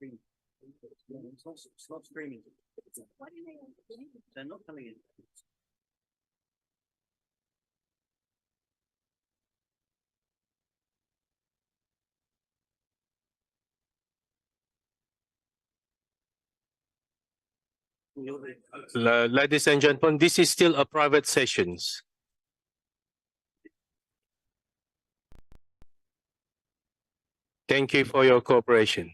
It's not streaming. They're not coming in. Ladies and gentlemen, this is still a private sessions. Thank you for your cooperation.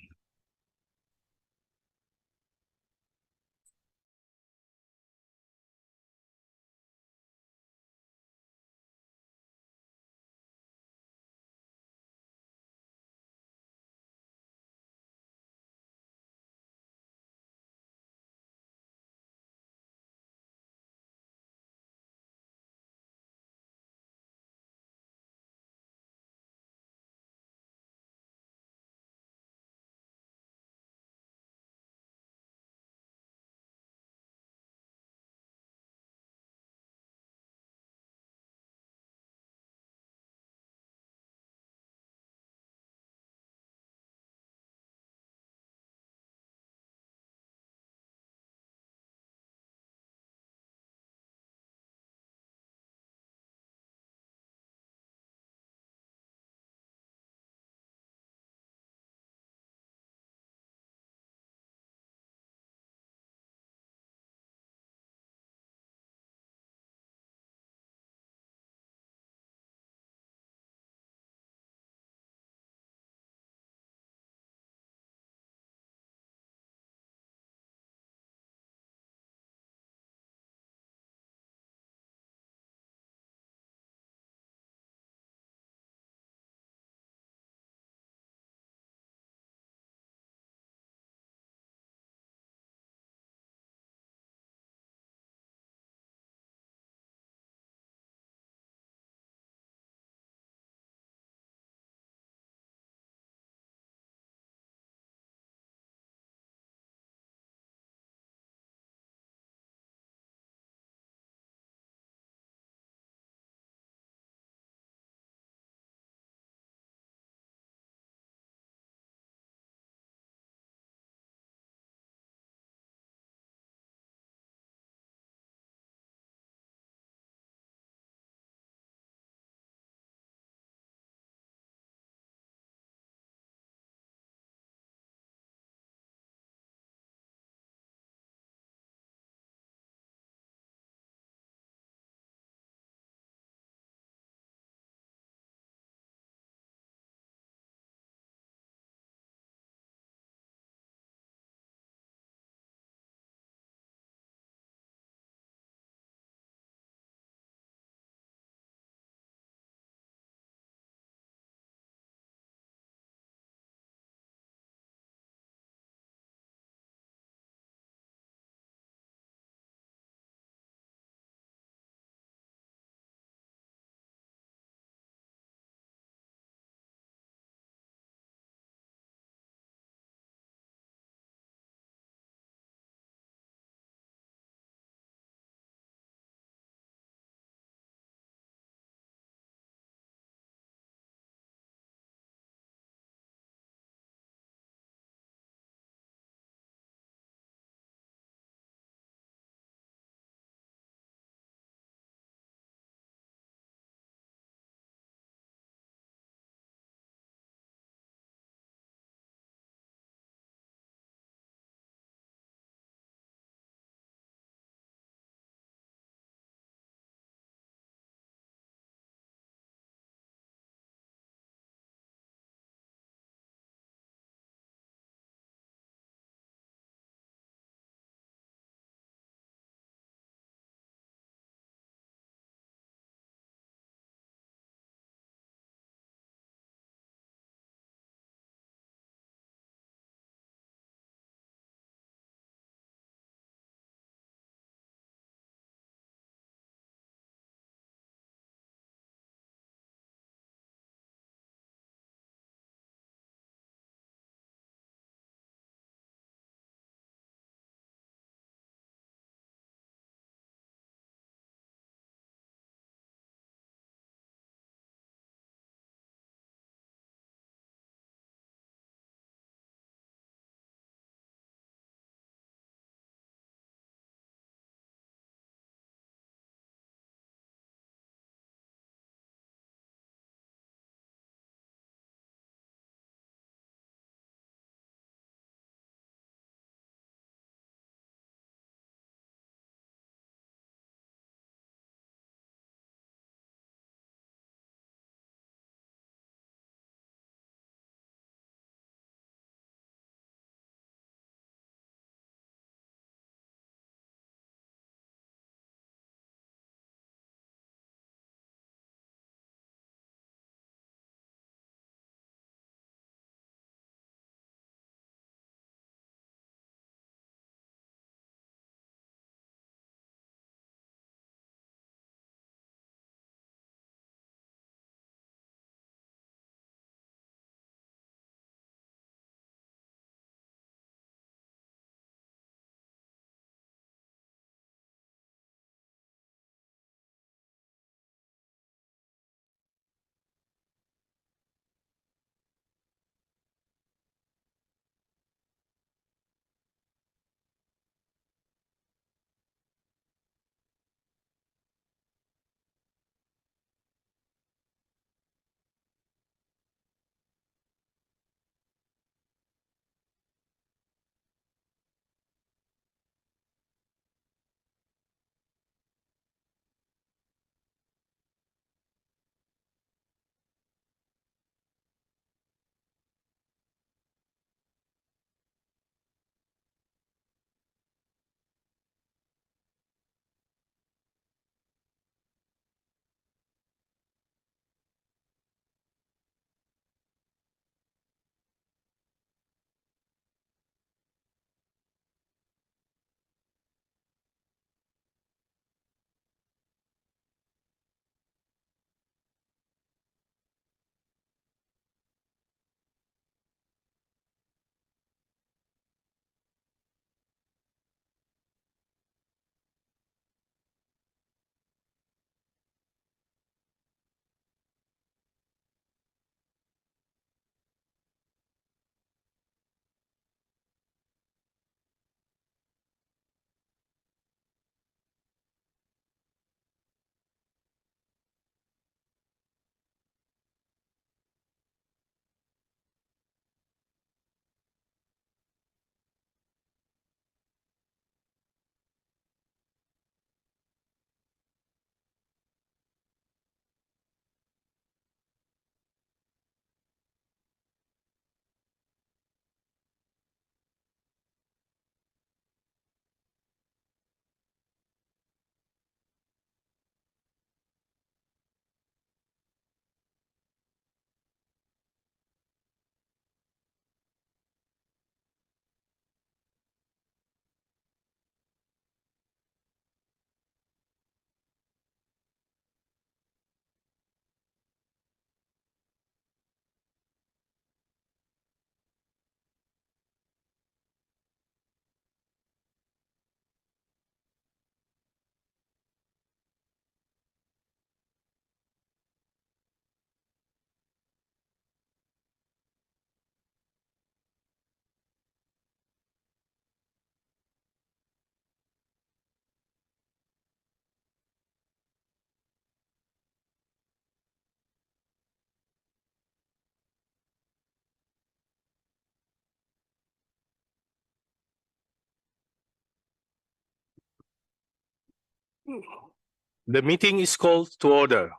The meeting is called to order.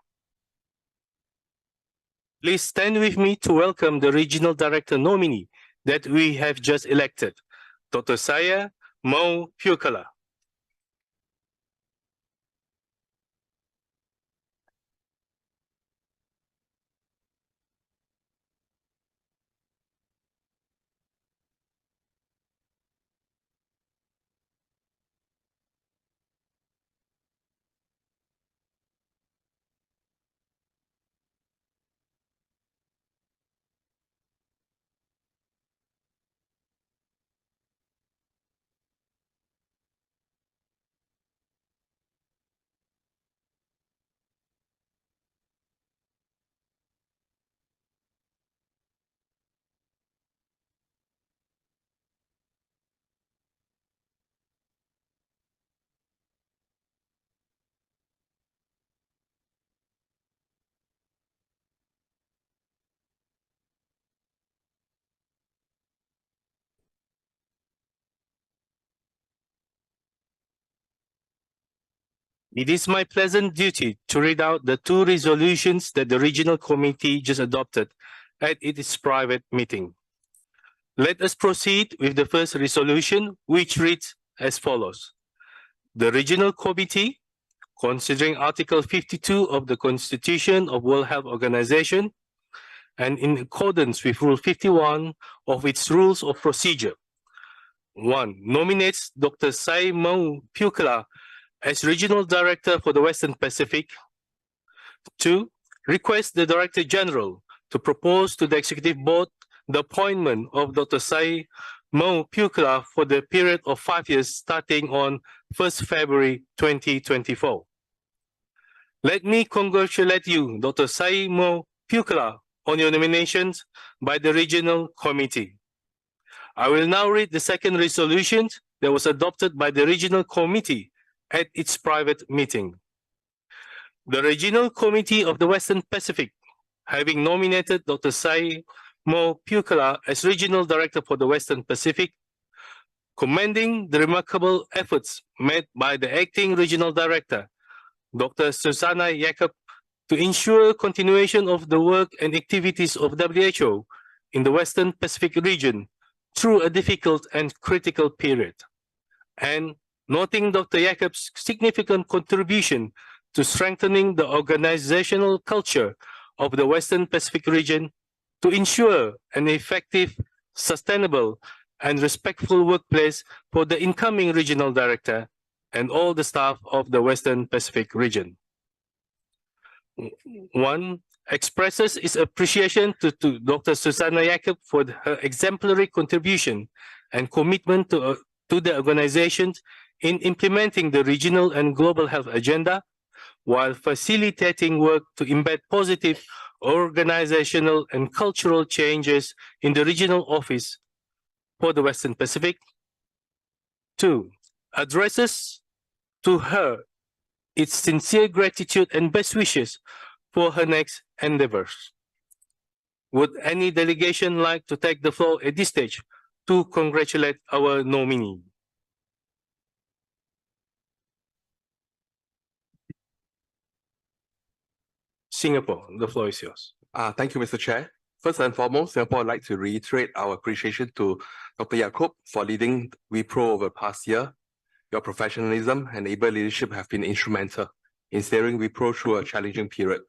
Please stand with me to welcome the Regional Director nominee that we have just elected, Dr. Saya Mau Pukala. It is my pleasant duty to read out the two resolutions that the Regional Committee just adopted at its private meeting. Let us proceed with the first resolution, which reads as follows. The Regional Committee, considering Article 52 of the Constitution of World Health Organization and in accordance with Rule 51 of its Rules of Procedure, 1. Nominates Dr. Sai Mau Pukala as Regional Director for the Western Pacific. 2. Requests the Director General to propose to the Executive Board the appointment of Dr. Sai Mau Pukala for the period of 5 years starting on 1st February 2024. Let me congratulate you, Dr. Sai Mau Pukala, on your nominations by the Regional Committee. I will now read the second resolution that was adopted by the Regional Committee at its private meeting. The Regional Committee of the Western Pacific, having nominated Dr. Sai Mau Pukala as Regional Director for the Western Pacific, commending the remarkable efforts made by the Acting Regional Director, Dr. Susanna Jacob, to ensure continuation of the work and activities of WHO in the Western Pacific region through a difficult and critical period, and noting Dr. Jacob's significant contribution to strengthening the organizational culture of the Western Pacific region to ensure an effective, sustainable, and respectful workplace for the incoming regional director and all the staff of the Western Pacific region. 1. Expresses its appreciation to Dr. Susanna Jacob for her exemplary contribution and commitment to the organization in implementing the regional and global health agenda, while facilitating work to embed positive organizational and cultural changes in the regional office for the Western Pacific. 2. Addresses to her its sincere gratitude and best wishes for her next endeavors. Would any delegation like to take the floor at this stage to congratulate our nominee? Singapore, the floor is yours. Thank you, Mr. Chair. First and foremost, Singapore would like to reiterate our appreciation to Dr. Jacob for leading WePro over the past year. Your professionalism and able leadership have been instrumental in steering WePro through a challenging period.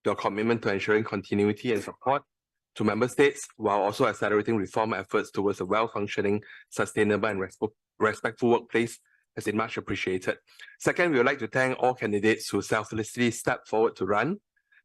Your commitment to ensuring continuity and support to member states while also accelerating reform efforts towards a well-functioning, sustainable and respectful workplace has been much appreciated. Second, we would like to thank all candidates who selflessly stepped forward to run.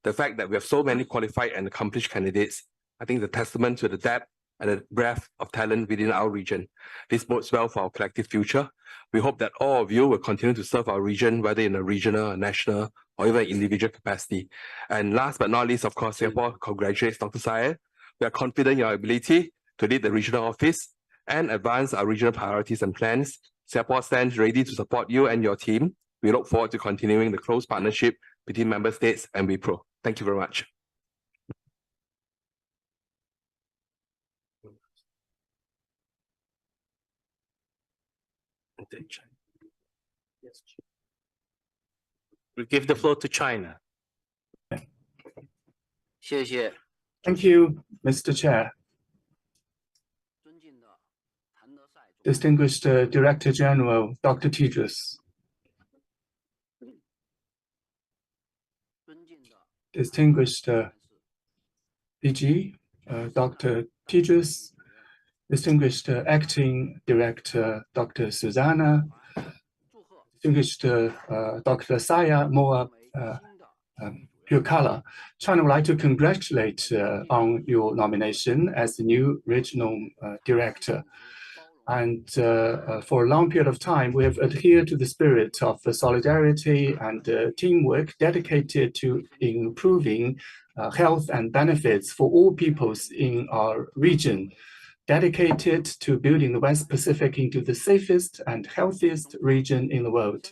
The fact that we have so many qualified and accomplished candidates, I think, is a testament to the depth and the breadth of talent within our region. This bodes well for our collective future. We hope that all of you will continue to serve our region, whether in a regional, a national, or even individual capacity. And last but not least, of course, Singapore congratulates Dr. Sayer. We are confident in your ability to lead the regional office and advance our regional priorities and plans. Singapore stands ready to support you and your team. We look forward to continuing the close partnership between member states and WePro. Thank you very much. We give the floor to China. 谢谢 Thank you, Mr. Chair. 尊敬的谭德赛总 Distinguished Director General Dr. Tedros, 尊敬的 distinguished 干事 DG Dr. Tedros, distinguished Acting Director Dr. Susanna, 祝贺 distinguished Dr. Saya Moa 为新的 Purkala. China would like to congratulate on your nomination as the new regional director. And for a long period of time, we have adhered to the spirit of solidarity and teamwork dedicated to improving health and benefits for all peoples in our region, dedicated to building the West Pacific into the safest and healthiest region in the world.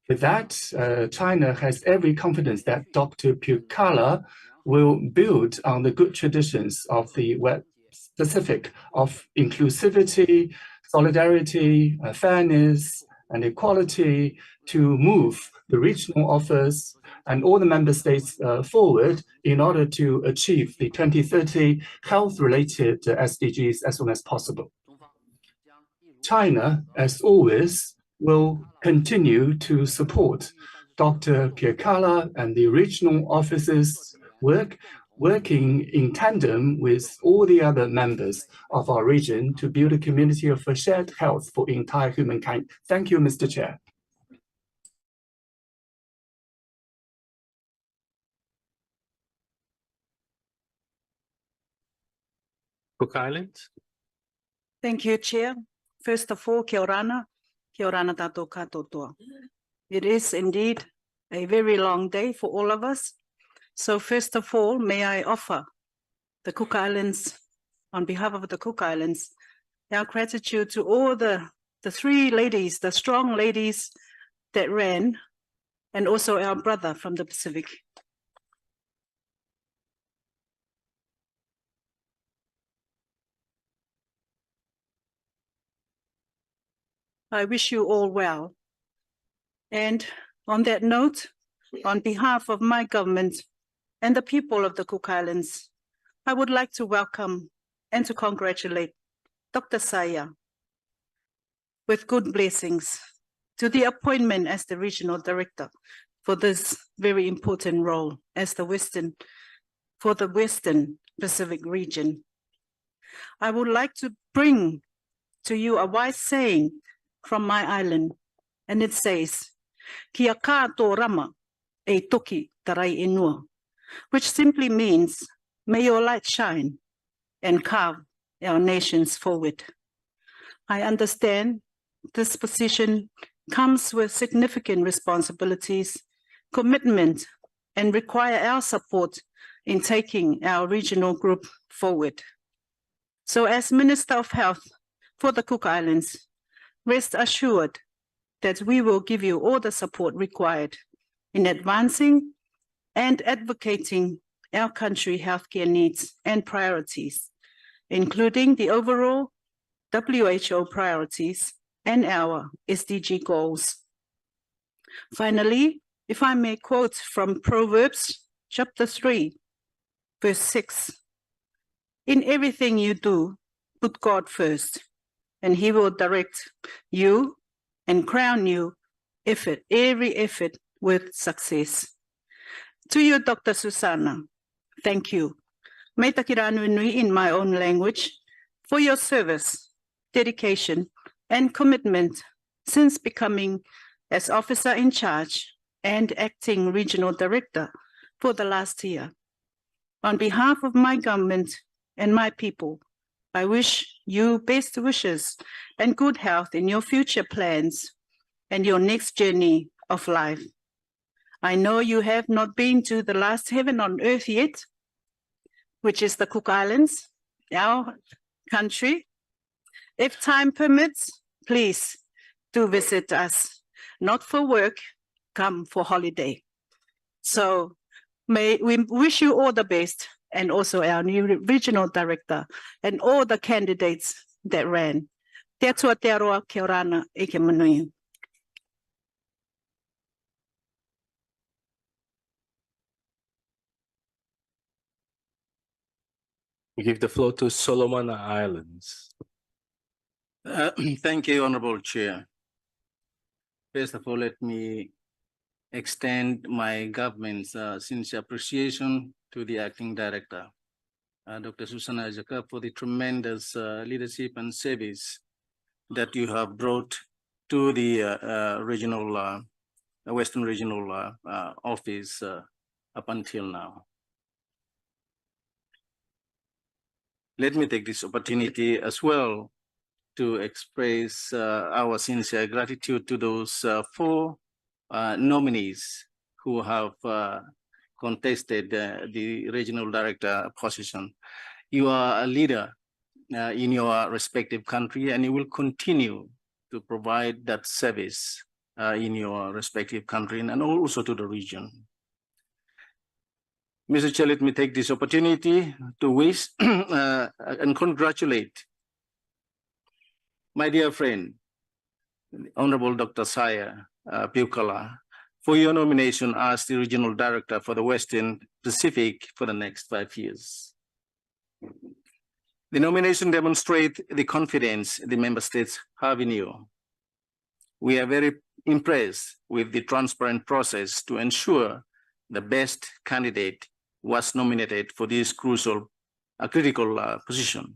With that, China has every confidence that Dr. Purkala will build on the good traditions of the West Pacific of inclusivity, solidarity, fairness, and equality to move the regional office and all the member states forward in order to achieve the 2030 health-related SDGs as soon as possible. 中方将一如 China, as always, will continue to support Dr. Purkala and the regional offices' work, working in tandem with all the other members of our region to build a community of shared health for entire humankind. Thank you, Mr. Chair. Cook Islands. Thank you, Chair. First of all, kia orana tātou katoa. It is indeed a very long day for all of us. So first of all, may I offer the Cook Islands, on behalf of the Cook Islands, our gratitude to all the three ladies, the strong ladies that ran, and also our brother from the Pacific. I wish you all well. And on that note, on behalf of my government and the people of the Cook Islands, I would like to welcome and to congratulate Dr. Saya with good blessings to the appointment as the regional director for this very important role as the Western Pacific region. I would like to bring to you a wise saying from my island, and it says, Kia kātou rama e toki tarai inua, which simply means, may your light shine and carve our nations forward. I understand this position comes with significant responsibilities, commitment, and require our support in taking our regional group forward. So as Minister of Health for the Cook Islands, rest assured that we will give you all the support required in advancing and advocating our country healthcare needs and priorities, including the overall WHO priorities and our SDG goals. Finally, if I may quote from Proverbs chapter 3, verse 6, in everything you do, put God first, and he will direct you and crown you every effort with success. To you, Dr. Susanna, thank you. Mai takira anu nui in my own language for your service, dedication, and commitment since becoming as officer in charge and acting regional director for the last year. On behalf of my government and my people, I wish you best wishes and good health in your future plans and your next journey of life. I know you have not been to the last heaven on earth yet, which is the Cook Islands, our country. If time permits, please do visit us, not for work, come for holiday. So may we wish you all the best, and also our new regional director and all the candidates that ran. Te atua te aroa, kia orana, e ke manui. We give the floor to Solomon Islands. Thank you, Honorable Chair. First of all, let me extend my government's sincere appreciation to the Acting Director, Dr. Susanna Jacob, for the tremendous leadership and service that you have brought to the Western Regional Office up until now. Let me take this opportunity as well to express our sincere gratitude to those 4 nominees who have contested the regional director position. You are a leader in your respective country, and you will continue to provide that service in your respective country and also to the region. Mr. Chair, let me take this opportunity to wish and congratulate my dear friend, Honorable Dr. Saya Piukala, for your nomination as the Regional Director for the Western Pacific for the next 5 years. The nomination demonstrates the confidence the member states have in you. We are very impressed with the transparent process to ensure the best candidate was nominated for this critical position.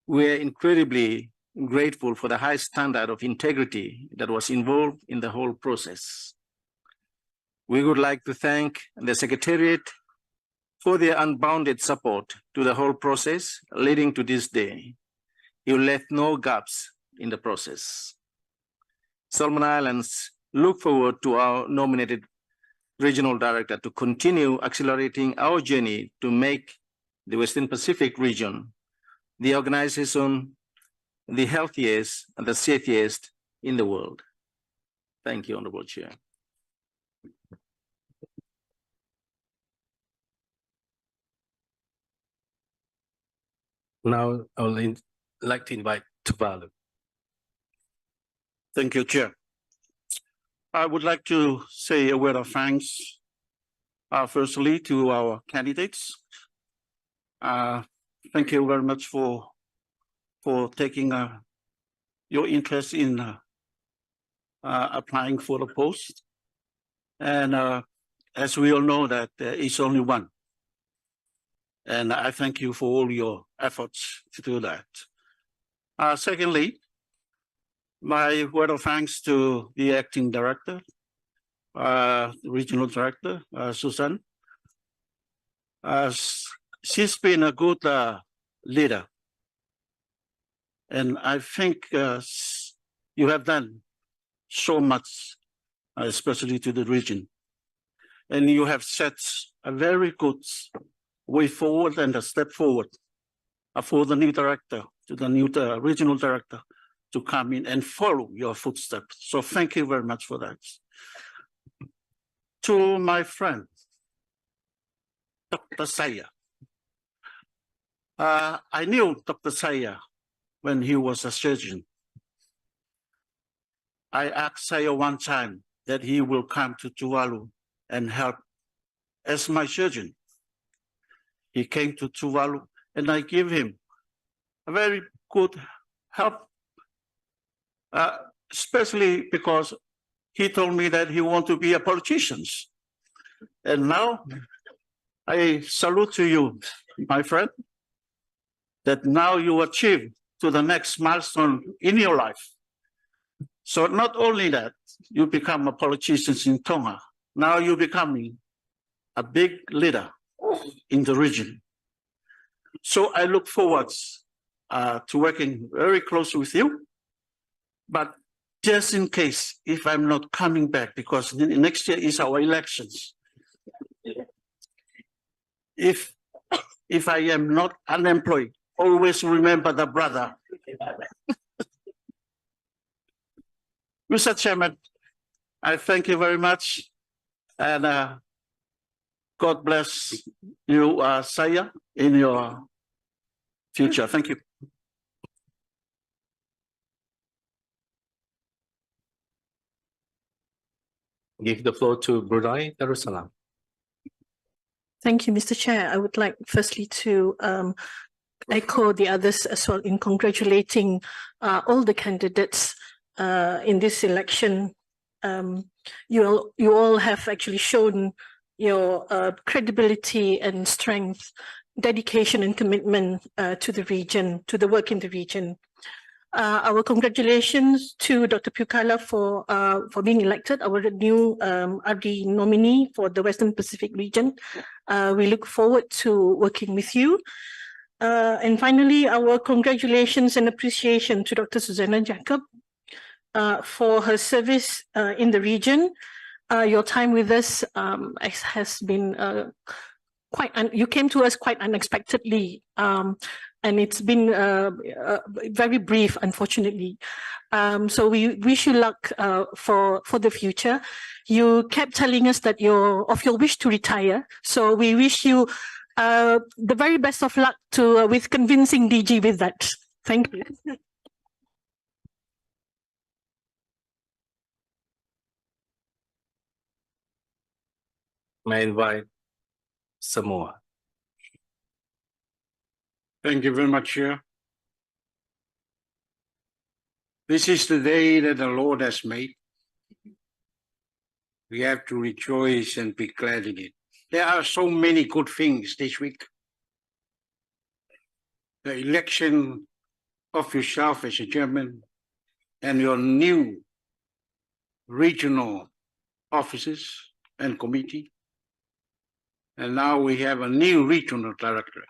We are incredibly grateful for the high standard of integrity that was involved in the whole process. We would like to thank the Secretariat for their unbounded support to the whole process leading to this day. You left no gaps in the process. Solomon Islands look forward to our nominated Regional Director to continue accelerating our journey to make the Western Pacific region the organization the healthiest and the safest in the world. Thank you, Honorable Chair. Now, I would like to invite Tuvalu. Thank you, Chair. I would like to say a word of thanks, firstly, to our candidates. Thank you very much for taking your interest in applying for the post. And as we all know that it's only one. And I thank you for all your efforts to do that. Secondly, my word of thanks to the Acting Director, Regional Director, Susan. She's been a good leader. And I think you have done so much, especially to the region. And you have set a very good way forward and a step forward for the new director, to the new regional director, to come in and follow your footsteps. So thank you very much for that. To my friend, Dr. Saya. I knew Dr. Saya when he was a surgeon. I asked Saya one time that he will come to Tuvalu and help as my surgeon. He came to Tuvalu and I gave him a very good help, especially because he told me that he wants to be a politician. And now I salute to you, my friend, that now you achieve to the next milestone in your life. So not only that, you become a politician in Tonga, now you're becoming a big leader in the region. So I look forward to working very close with you. But just in case, if I'm not coming back, because next year is our elections. If I am not unemployed, always remember the brother. Mr. Chairman, I thank you very much. And God bless you, Saya, in your future. Thank you. Give the floor to Brunei Darussalam. Thank you, Mr. Chair. I would like firstly to echo the others as well in congratulating all the candidates in this election. You all have actually shown your credibility and strength, dedication and commitment to the region, to the work in the region. Our congratulations to Dr. Pukala for being elected, our new RD nominee for the Western Pacific region. We look forward to working with you. And finally, our congratulations and appreciation to Dr. Susanna Jacob for her service in the region. Your time with us has been you came to us quite unexpectedly. And it's been very brief, unfortunately. So we wish you luck for the future. You kept telling us that of your wish to retire. So we wish you the very best of luck with convincing DG with that. Thank you. May I invite Samoa. Thank you very much, Chair. This is the day that the Lord has made. We have to rejoice and be glad in it. There are so many good things this week. The election of yourself as a chairman and your new regional offices and committee. And now we have a new regional director.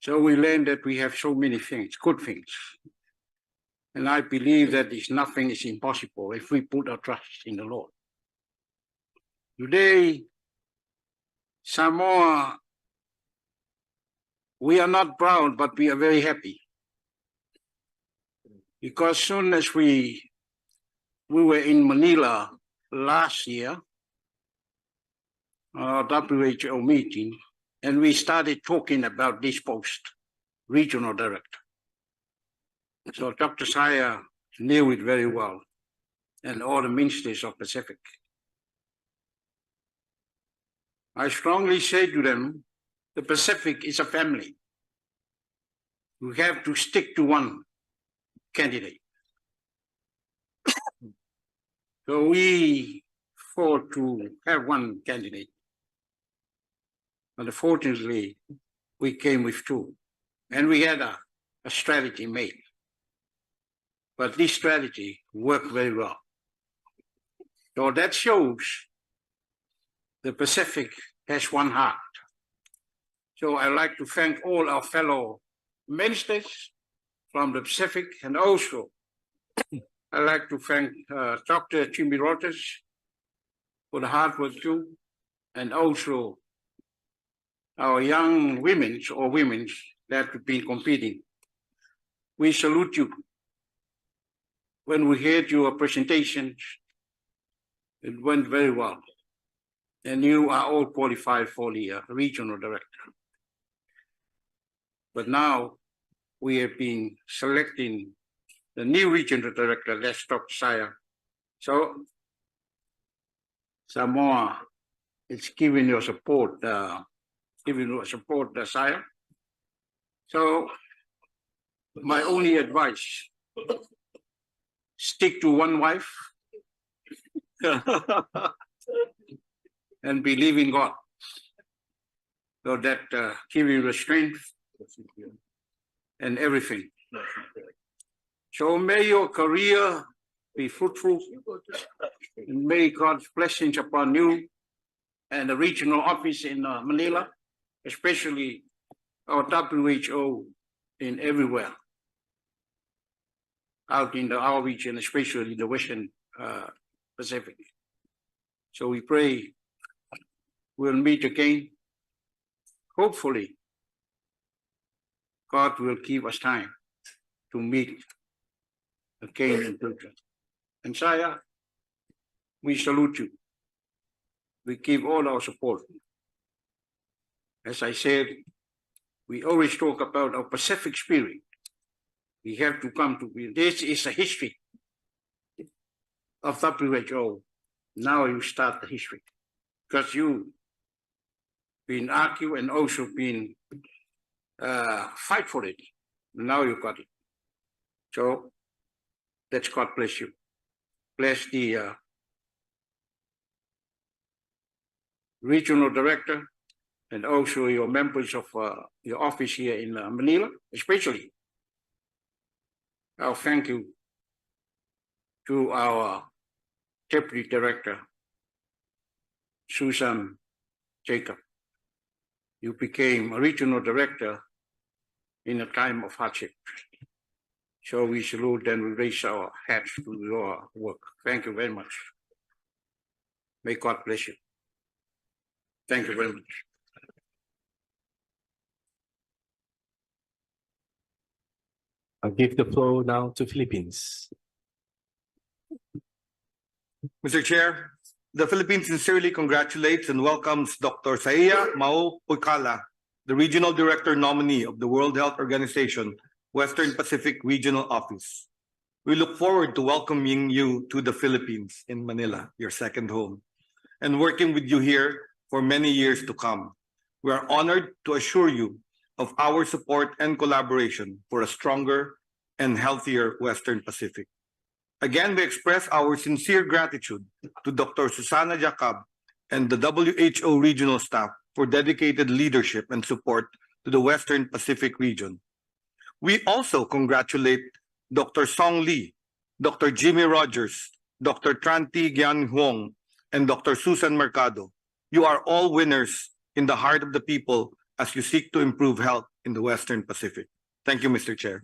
So we learned that we have so many things, good things. And I believe that nothing is impossible if we put our trust in the Lord. Today, Samoa, we are not proud, but we are very happy. Because soon as we were in Manila last year, our WHO meeting, and we started talking about this post, regional director. So Dr. Saya knew it very well, and all the ministers of Pacific. I strongly say to them, the Pacific is a family. We have to stick to one candidate. So we fought to have one candidate. But unfortunately, we came with two, and we had a strategy made. But this strategy worked very well. So that shows the Pacific has one heart. So I'd like to thank all our fellow ministers from the Pacific, and also I'd like to thank Dr. Jimmy Rogers for the hard work too, and also our young women that have been competing. We salute you. When we heard your presentations, it went very well. And you are all qualified for the regional director. But now we have been selecting the new regional director, that's Dr. Saya. So Samoa is giving your support, Saya. So my only advice, stick to one wife and believe in God. So that give you the strength and everything. So may your career be fruitful, and may God's blessings upon you and the regional office in Manila, especially our WHO in everywhere, out in our region, especially the Western Pacific. So we pray we'll meet again. Hopefully, God will give us time to meet again in future. And Saya, we salute you. We give all our support. As I said, we always talk about our Pacific spirit. We have to come to, this is a history of WHO. Now you start the history. because you been argue and also been fight for it. Now you got it. So let's God bless you. Bless the regional director and also your members of your office here in Manila, especially. I'll thank you to our deputy director, Susan Jacob. You became a regional director in a time of hardship. So we salute and we raise our hats to your work. Thank you very much. May God bless you. Thank you very much. I'll give the floor now to Philippines. Mr. Chair, the Philippines sincerely congratulates and welcomes Dr. Saya Mao Puykala, the Regional Director nominee of the World Health Organization, Western Pacific Regional Office. We look forward to welcoming you to the Philippines in Manila, your second home, and working with you here for many years to come. We are honored to assure you of our support and collaboration for a stronger and healthier Western Pacific. Again, we express our sincere gratitude to Dr. Susana Jacob and the WHO regional staff for dedicated leadership and support to the Western Pacific region. We also congratulate Dr. Song Lee, Dr. Jimmy Rogers, Dr. Tranti Gian Huong, and Dr. Susan Mercado. You are all winners in the heart of the people as you seek to improve health in the Western Pacific. Thank you, Mr. Chair.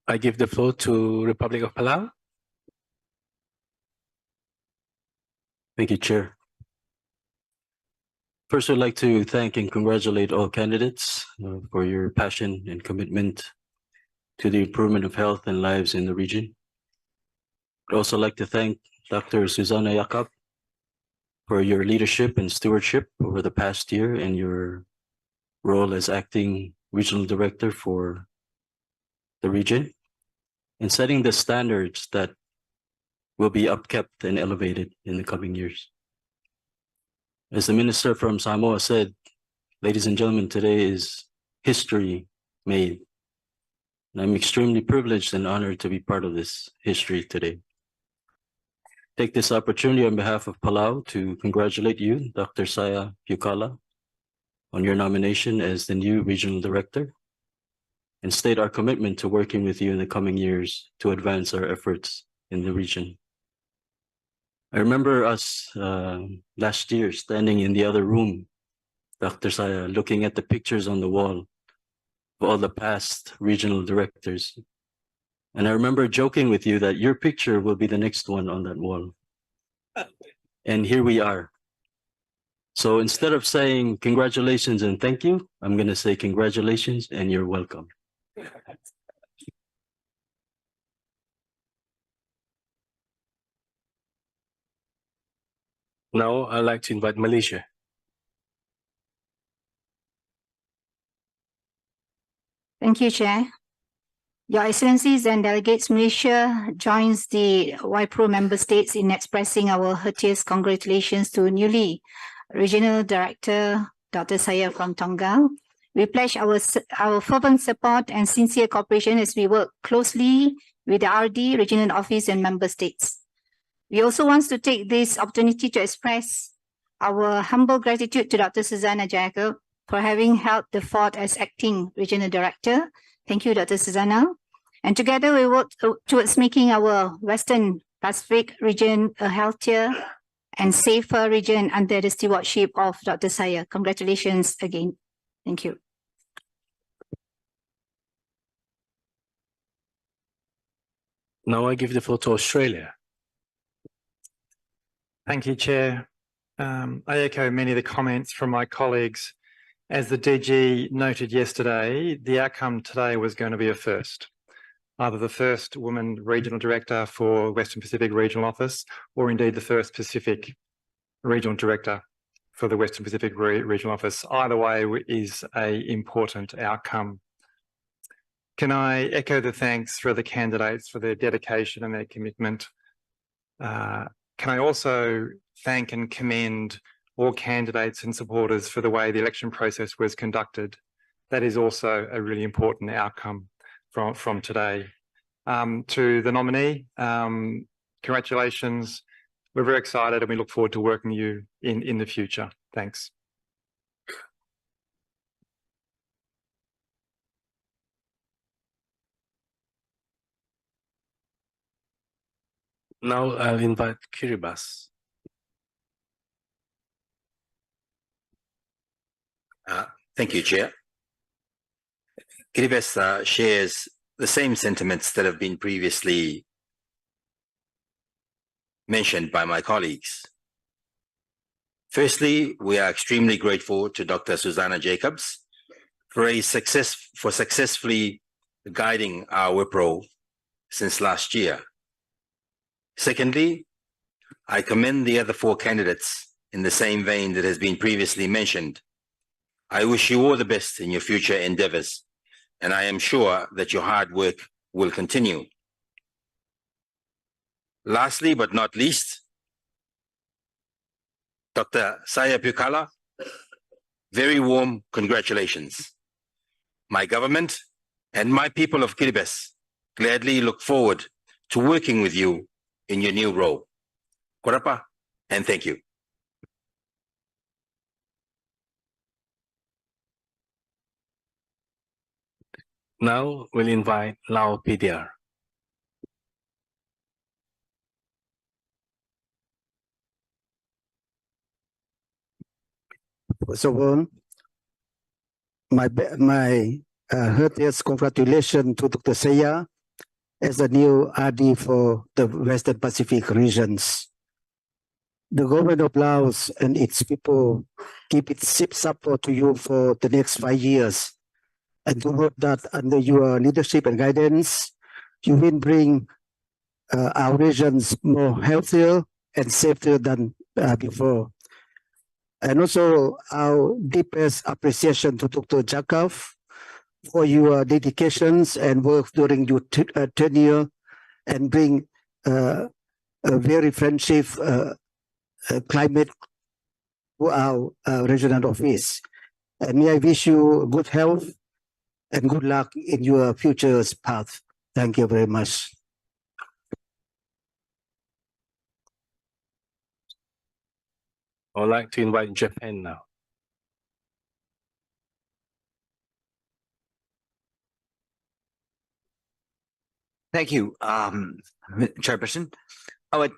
I give the floor to Republic of Palau. Thank you, Chair. First, I'd like to thank and congratulate all candidates for your passion and commitment to the improvement of health and lives in the region. I'd also like to thank Dr. Susana Jacob for your leadership and stewardship over the past year and your role as acting regional director for the region and setting the standards that will be upkept and elevated in the coming years. As the minister from Samoa said, ladies and gentlemen, today is history made. And I'm extremely privileged and honored to be part of this history today. Take this opportunity on behalf of Palau to congratulate you, Dr. Saya Puykala, on your nomination as the new regional director, and state our commitment to working with you in the coming years to advance our efforts in the region. I remember us last year standing in the other room, Dr. Saya, looking at the pictures on the wall of all the past regional directors. And I remember joking with you that your picture will be the next one on that wall. And here we are. So instead of saying congratulations and thank you, I'm going to say congratulations and you're welcome. Now I'd like to invite Malaysia. Thank you, Chair. Your Excellencies and Delegates, Malaysia joins the WIPRO member states in expressing our heartiest congratulations to newly Regional Director Dr. Saya from Tonga. We pledge our fervent support and sincere cooperation as we work closely with the RD, Regional Office and member states. We also want to take this opportunity to express our humble gratitude to Dr. Susana Jacob for having held the fort as acting Regional Director. Thank you, Dr. Susana. And together we work towards making our Western Pacific region a healthier and safer region under the stewardship of Dr. Saya. Congratulations again. Thank you. Now I give the floor to Australia. Thank you, Chair. I echo many of the comments from my colleagues. As the DG noted yesterday, the outcome today was going to be a first. Either the first woman regional director for Western Pacific Regional Office, or indeed the first Pacific regional director for the Western Pacific Regional Office. Either way is a important outcome. Can I echo the thanks for the candidates for their dedication and their commitment? Can I also thank and commend all candidates and supporters for the way the election process was conducted? That is also a really important outcome from today. To the nominee, congratulations. We're very excited and we look forward to working with you in the future. Thanks. Now I'll invite Kiribati. Thank you, Chair. Kiribati shares the same sentiments that have been previously mentioned by my colleagues. Firstly, we are extremely grateful to Dr. Susanna Jacobs for successfully guiding our Wipro since last year. Secondly, I commend the other 4 candidates in the same vein that has been previously mentioned. I wish you all the best in your future endeavors, and I am sure that your hard work will continue. Lastly, but not least, Dr. Saya Pukala, very warm congratulations. My government and my people of Kiribati gladly look forward to working with you in your new role. Korapa, and thank you. Now we'll invite Lau PDR. First of all, my heartiest congratulations to Dr. Saya as the new RD for the Western Pacific regions. The government of Laos and its people keep its support to you for the next 5 years, and to hope that under your leadership and guidance, you will bring our regions more healthier and safer than before. And also our deepest appreciation to Dr. Jacob for your dedications and work during your tenure, and bring a very friendship climate to our regional office. And may I wish you good health and good luck in your future path. Thank you very much. I'd like to invite Japan now. Thank you, Chairperson. I would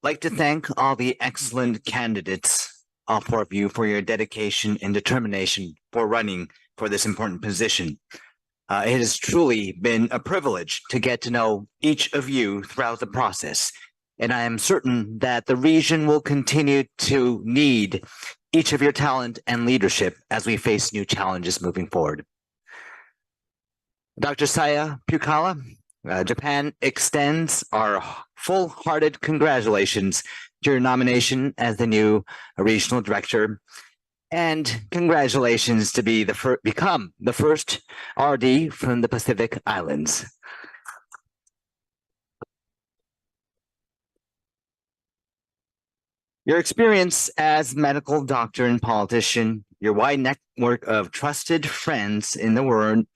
like to thank all the excellent candidates, all 4 of you, for your dedication and determination for running for this important position. It has truly been a privilege to get to know each of you throughout the process, and I am certain that the region will continue to need each of your talent and leadership as we face new challenges moving forward. Dr. Saya Pukala, Japan extends our full-hearted congratulations to your nomination as the new regional director, and congratulations to become the first RD from the Pacific Islands. Your experience as medical doctor and politician, your wide network of trusted friends in the world,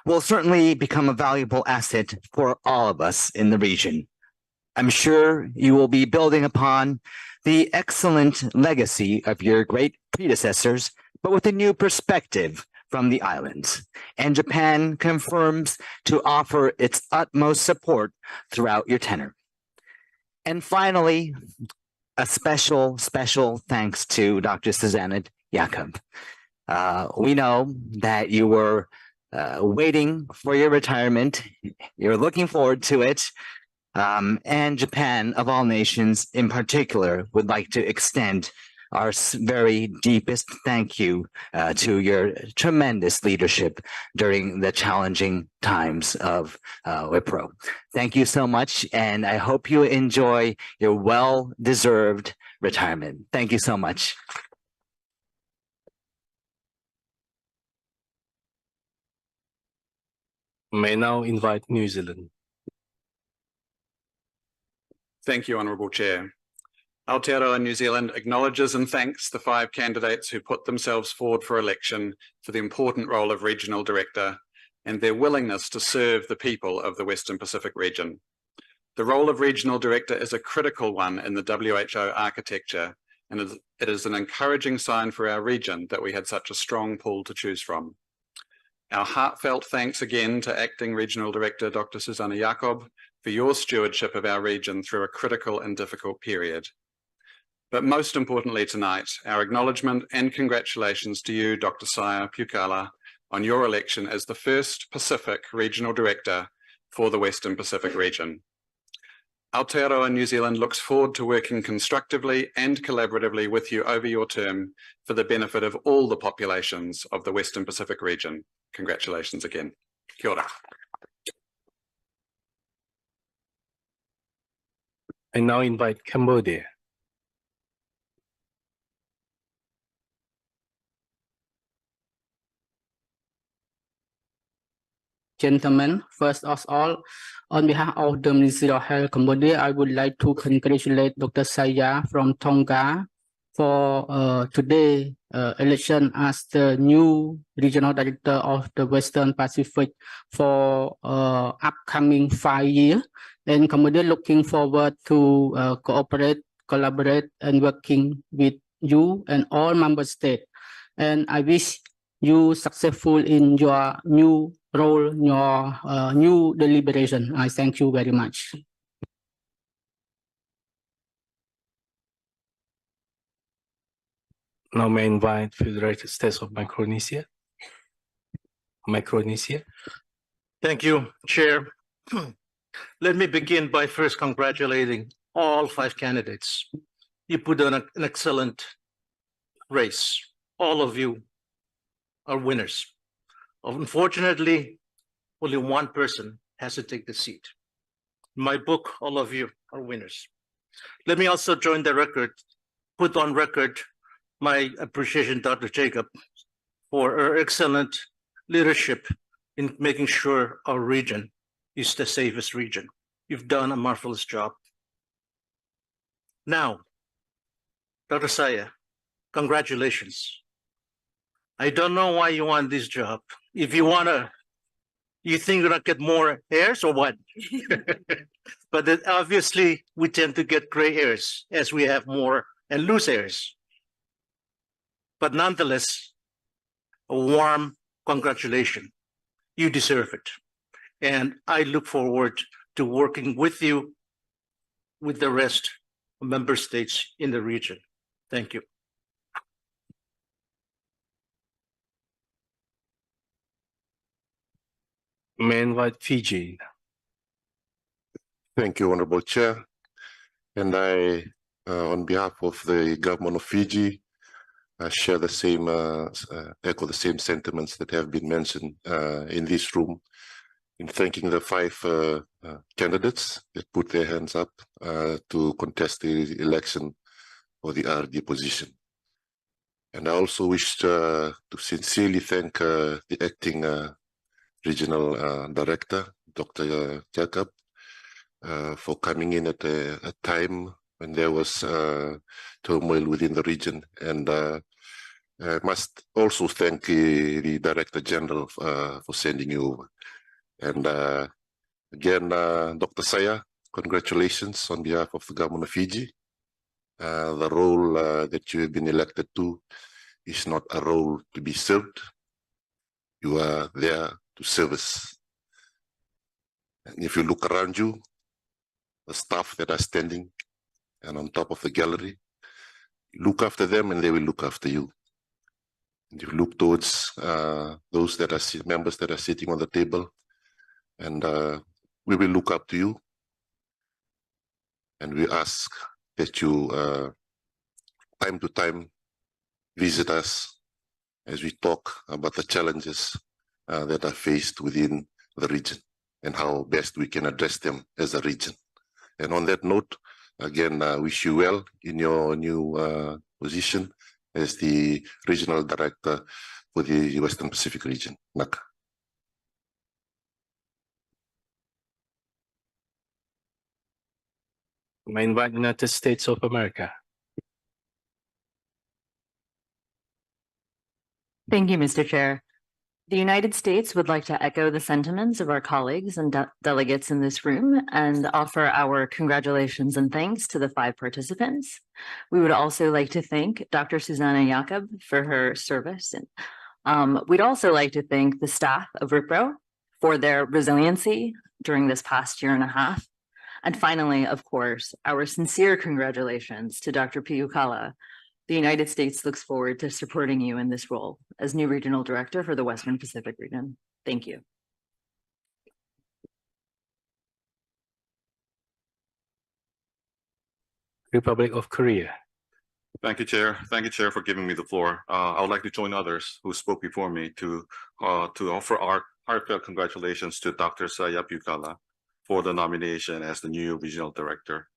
will certainly become a valuable asset for all of us in the region. I'm sure you will be building upon the excellent legacy of your great predecessors, but with a new perspective from the islands. And Japan confirms to offer its utmost support throughout your tenure. And finally, a special thanks to Dr. Susanna Jacob. We know that you were waiting for your retirement. You're looking forward to it. And Japan, of all nations in particular, would like to extend our very deepest thank you to your tremendous leadership during the challenging times of Wipro. Thank you so much, and I hope you enjoy your well-deserved retirement. Thank you so much. May now invite New Zealand. Thank you, Honourable Chair. Aotearoa New Zealand acknowledges and thanks the 5 candidates who put themselves forward for election for the important role of Regional Director and their willingness to serve the people of the Western Pacific region. The role of Regional Director is a critical one in the WHO architecture, and it is an encouraging sign for our region that we had such a strong pool to choose from. Our heartfelt thanks again to Acting Regional Director Dr. Susanna Jacob for your stewardship of our region through a critical and difficult period. But most importantly tonight, our acknowledgement and congratulations to you, Dr. Saya Pukala, on your election as the first Pacific Regional Director for the Western Pacific region. Aotearoa New Zealand looks forward to working constructively and collaboratively with you over your term for the benefit of all the populations of the Western Pacific region. Congratulations again. Kia ora. I now invite Cambodia. Gentlemen, first of all, on behalf of the Ministry of Health Cambodia, I would like to congratulate Dr. Saya from Tonga for today election as the new Regional Director of the Western Pacific for upcoming 5 years. And Cambodia looking forward to cooperate, collaborate, and working with you and all member states. And I wish you successful in your new role, your new deliberation. I thank you very much. Now may I invite Federated States of Micronesia. Thank you, Chair. Let me begin by first congratulating all 5 candidates. You put on an excellent race. All of you are winners. Unfortunately, only one person has to take the seat. In my book, all of you are winners. Let me also join the record, put on record my appreciation, Dr. Jacob, for her excellent leadership in making sure our region is the safest region. You've done a marvelous job. Now, Dr. Saya, congratulations. I don't know why you want this job. If you you think you're gonna get more hairs or what? But then obviously we tend to get gray hairs as we have more and lose hairs. But nonetheless, a warm congratulations. You deserve it. And I look forward to working with you, with the rest of member states in the region. Thank you. May I invite Fiji. Thank you, Honorable Chair. And I, on behalf of the government of Fiji, share the same, echo the same sentiments that have been mentioned in this room in thanking the 5 candidates that put their hands up to contest the election for the RD position. And I also wish to sincerely thank the acting Regional Director, Dr. Jacob, for coming in at a time when there was turmoil within the region. And I must also thank the Director General for sending you over. And again, Dr. Saya, congratulations on behalf of the government of Fiji. The role that you have been elected to is not a role to be served. You are there to service. And if you look around you, the staff that are standing and on top of the gallery, look after them and they will look after you. And you look towards those that are members that are sitting on the table, and we will look up to you. And we ask that you, time to time, visit us as we talk about the challenges that are faced within the region and how best we can address them as a region. And on that note, again, I wish you well in your new position as the Regional Director for the Western Pacific region. Naka. May I invite United States of America. Thank you, Mr. Chair. The United States would like to echo the sentiments of our colleagues and delegates in this room and offer our congratulations and thanks to the 5 participants. We would also like to thank Dr. Susanna Jakob for her service. We'd also like to thank the staff of RIPRO for their resiliency during this past year and a half. And finally, of course, our sincere congratulations to Dr. Piukala. The United States looks forward to supporting you in this role as new regional director for the Western Pacific region. Thank you. Republic of Korea. Thank you, Chair. Thank you, Chair, for giving me the floor. I would like to join others who spoke before me to offer our heartfelt congratulations to Dr. Saya Piukala for the nomination as the new regional director.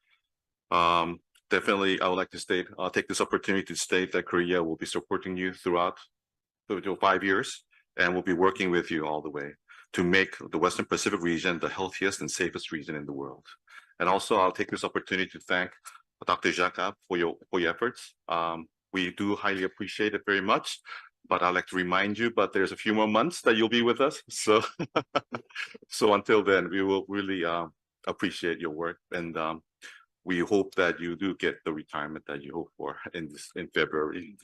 Definitely, I would like to take this opportunity to state that Korea will be supporting you throughout the 5 years and will be working with you all the way to make the Western Pacific region the healthiest and safest region in the world. And also, I'll take this opportunity to thank Dr. Jacob for your efforts. We do highly appreciate it very much, but I'd like to remind you, but there's a few more months that you'll be with us. So, so until then, we will really appreciate your work, and we hope that you do get the retirement that you hope for in February.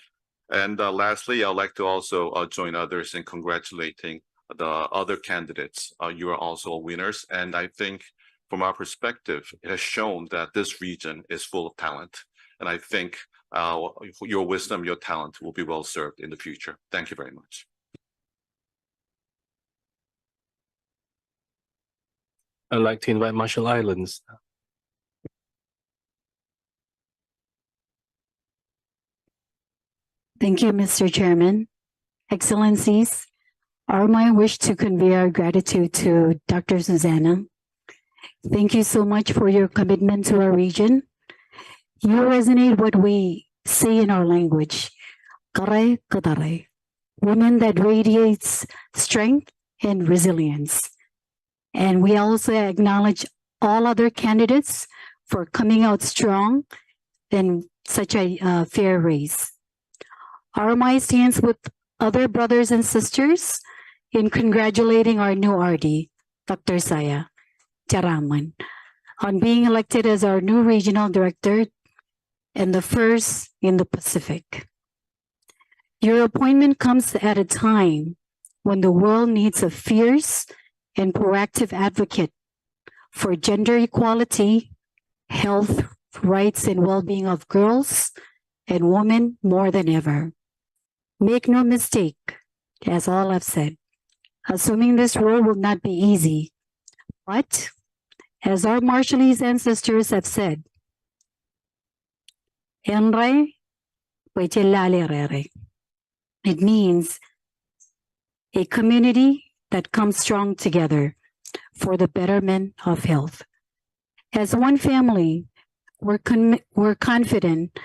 And lastly, I'd like to also join others in congratulating the other candidates. You are also winners, and I think from our perspective, it has shown that this region is full of talent. And I think your wisdom, your talent will be well served in the future. Thank you very much. I'd like to invite Marshall Islands. Thank you, Mr. Chairman. Excellencies, I wish to convey our gratitude to Dr. Susanna. Thank you so much for your commitment to our region. You resonate what we say in our language, kare kadare, woman that radiates strength and resilience. And we also acknowledge all other candidates for coming out strong in such a fair race. RMI stands with other brothers and sisters in congratulating our new RD, Dr. Saya Charaman, on being elected as our new regional director and the first in the Pacific. Your appointment comes at a time when the world needs a fierce and proactive advocate for gender equality, health, rights, and well-being of girls and women more than ever. Make no mistake, as all have said, assuming this role will not be easy, but as our Marshallese ancestors have said, it means a community that comes strong together for the betterment of health. As one family, we're confident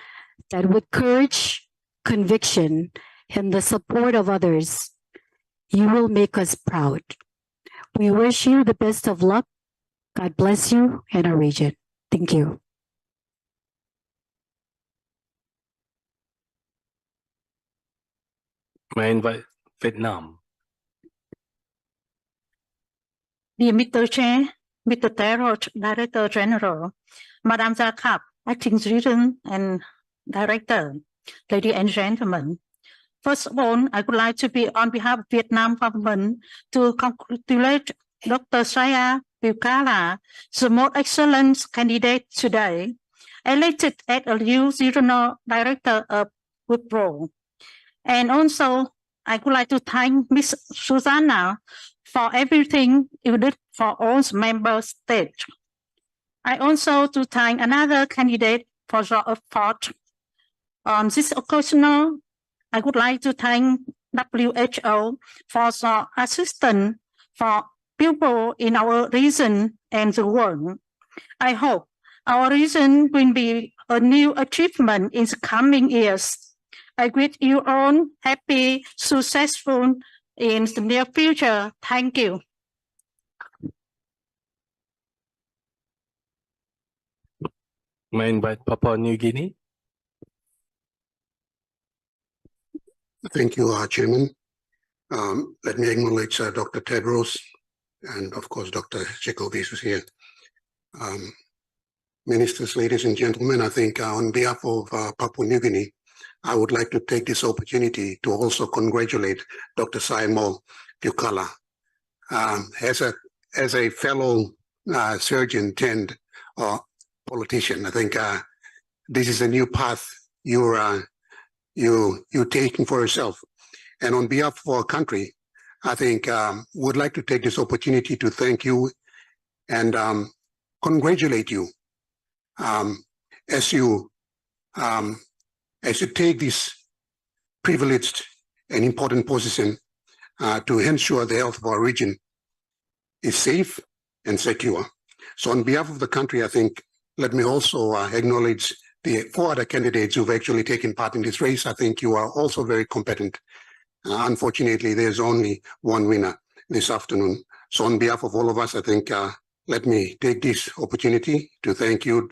that with courage, conviction, and the support of others, you will make us proud. We wish you the best of luck. God bless you and our region. Thank you. May I invite Vietnam. Dear Mr. Chair, Mr. Director General, Madam Jacob, Acting Region and Director, ladies and gentlemen. First of all, I would like to be on behalf of Vietnam government to congratulate Dr. Saya Piukala, the most excellent candidate today, elected as a new regional director of WIPRO. And also, I would like to thank Ms. Susanna for everything you did for all member states. I also to thank another candidate for your effort. On this occasion, I would like to thank WHO for the assistance for people in our region and the world. I hope our region will be a new achievement in the coming years. I wish you all happy, successful in the near future. Thank you. May I invite Papua New Guinea? Thank you, Chairman. Let me acknowledge Dr. Tedros and of course, Dr. Jacobis who's here. Ministers, ladies and gentlemen, I think on behalf of Papua New Guinea, I would like to take this opportunity to also congratulate Dr. Saimo Pukala. As a fellow surgeon turned politician, I think this is a new path you're taking for yourself. And on behalf of our country, I think would like to take this opportunity to thank you and congratulate you as you take this privileged and important position to ensure the health of our region is safe and secure. So on behalf of the country, I think, let me also acknowledge the 4 other candidates who've actually taken part in this race. I think you are also very competent. Unfortunately, there's only one winner this afternoon. So on behalf of all of us, I think, let me take this opportunity to thank you,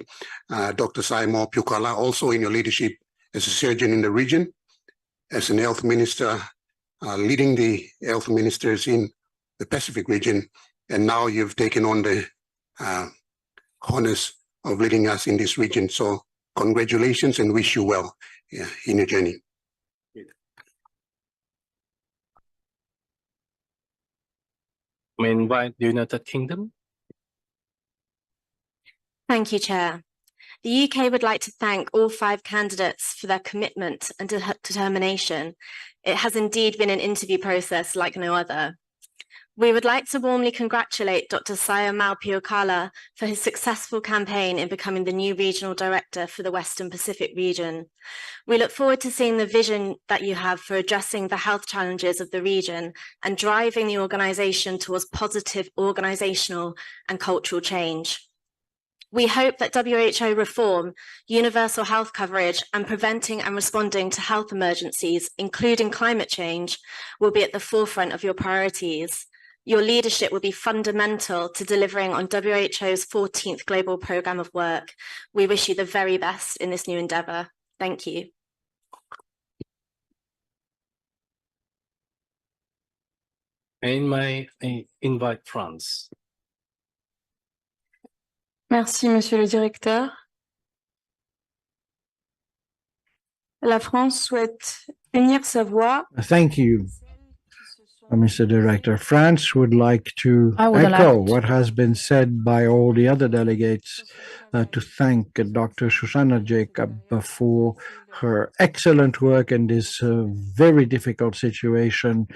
Dr. Saimo Pukala, also in your leadership as a surgeon in the region, as an health minister, leading the health ministers in the Pacific region. And now you've taken on the honors of leading us in this region. So congratulations and wish you well in your journey. May I invite the United Kingdom? Thank you, Chair. The UK would like to thank all 5 candidates for their commitment and determination. It has indeed been an interview process like no other. We would like to warmly congratulate Dr. Saya Malpiokala for his successful campaign in becoming the new Regional Director for the Western Pacific region. We look forward to seeing the vision that you have for addressing the health challenges of the region and driving the organisation towards positive organisational and cultural change. We hope that WHO reform, universal health coverage, and preventing and responding to health emergencies, including climate change, will be at the forefront of your priorities. Your leadership will be fundamental to delivering on WHO's 14th Global Programme of Work. We wish you the very best in this new endeavour. Thank you. And may I invite France? Merci, Monsieur le Directeur. La France souhaite unir sa voix. Thank you, Mr. Director. France would like to I would echo like what has been said by all the other delegates to thank Dr. Susanna Jacob for her excellent work in this very difficult situation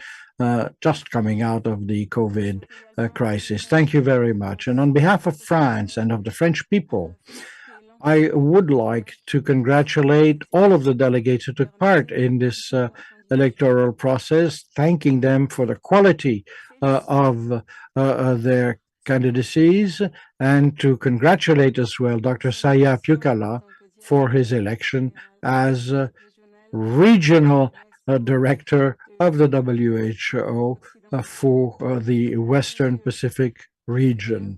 just coming out of the COVID crisis. Thank you very much. And on behalf of France and of the French people, I would like to congratulate all of the delegates who took part in this electoral process, thanking them for the quality of their candidacies, and to congratulate as well Dr. Saya Pukala for his election as regional director of the WHO for the Western Pacific region.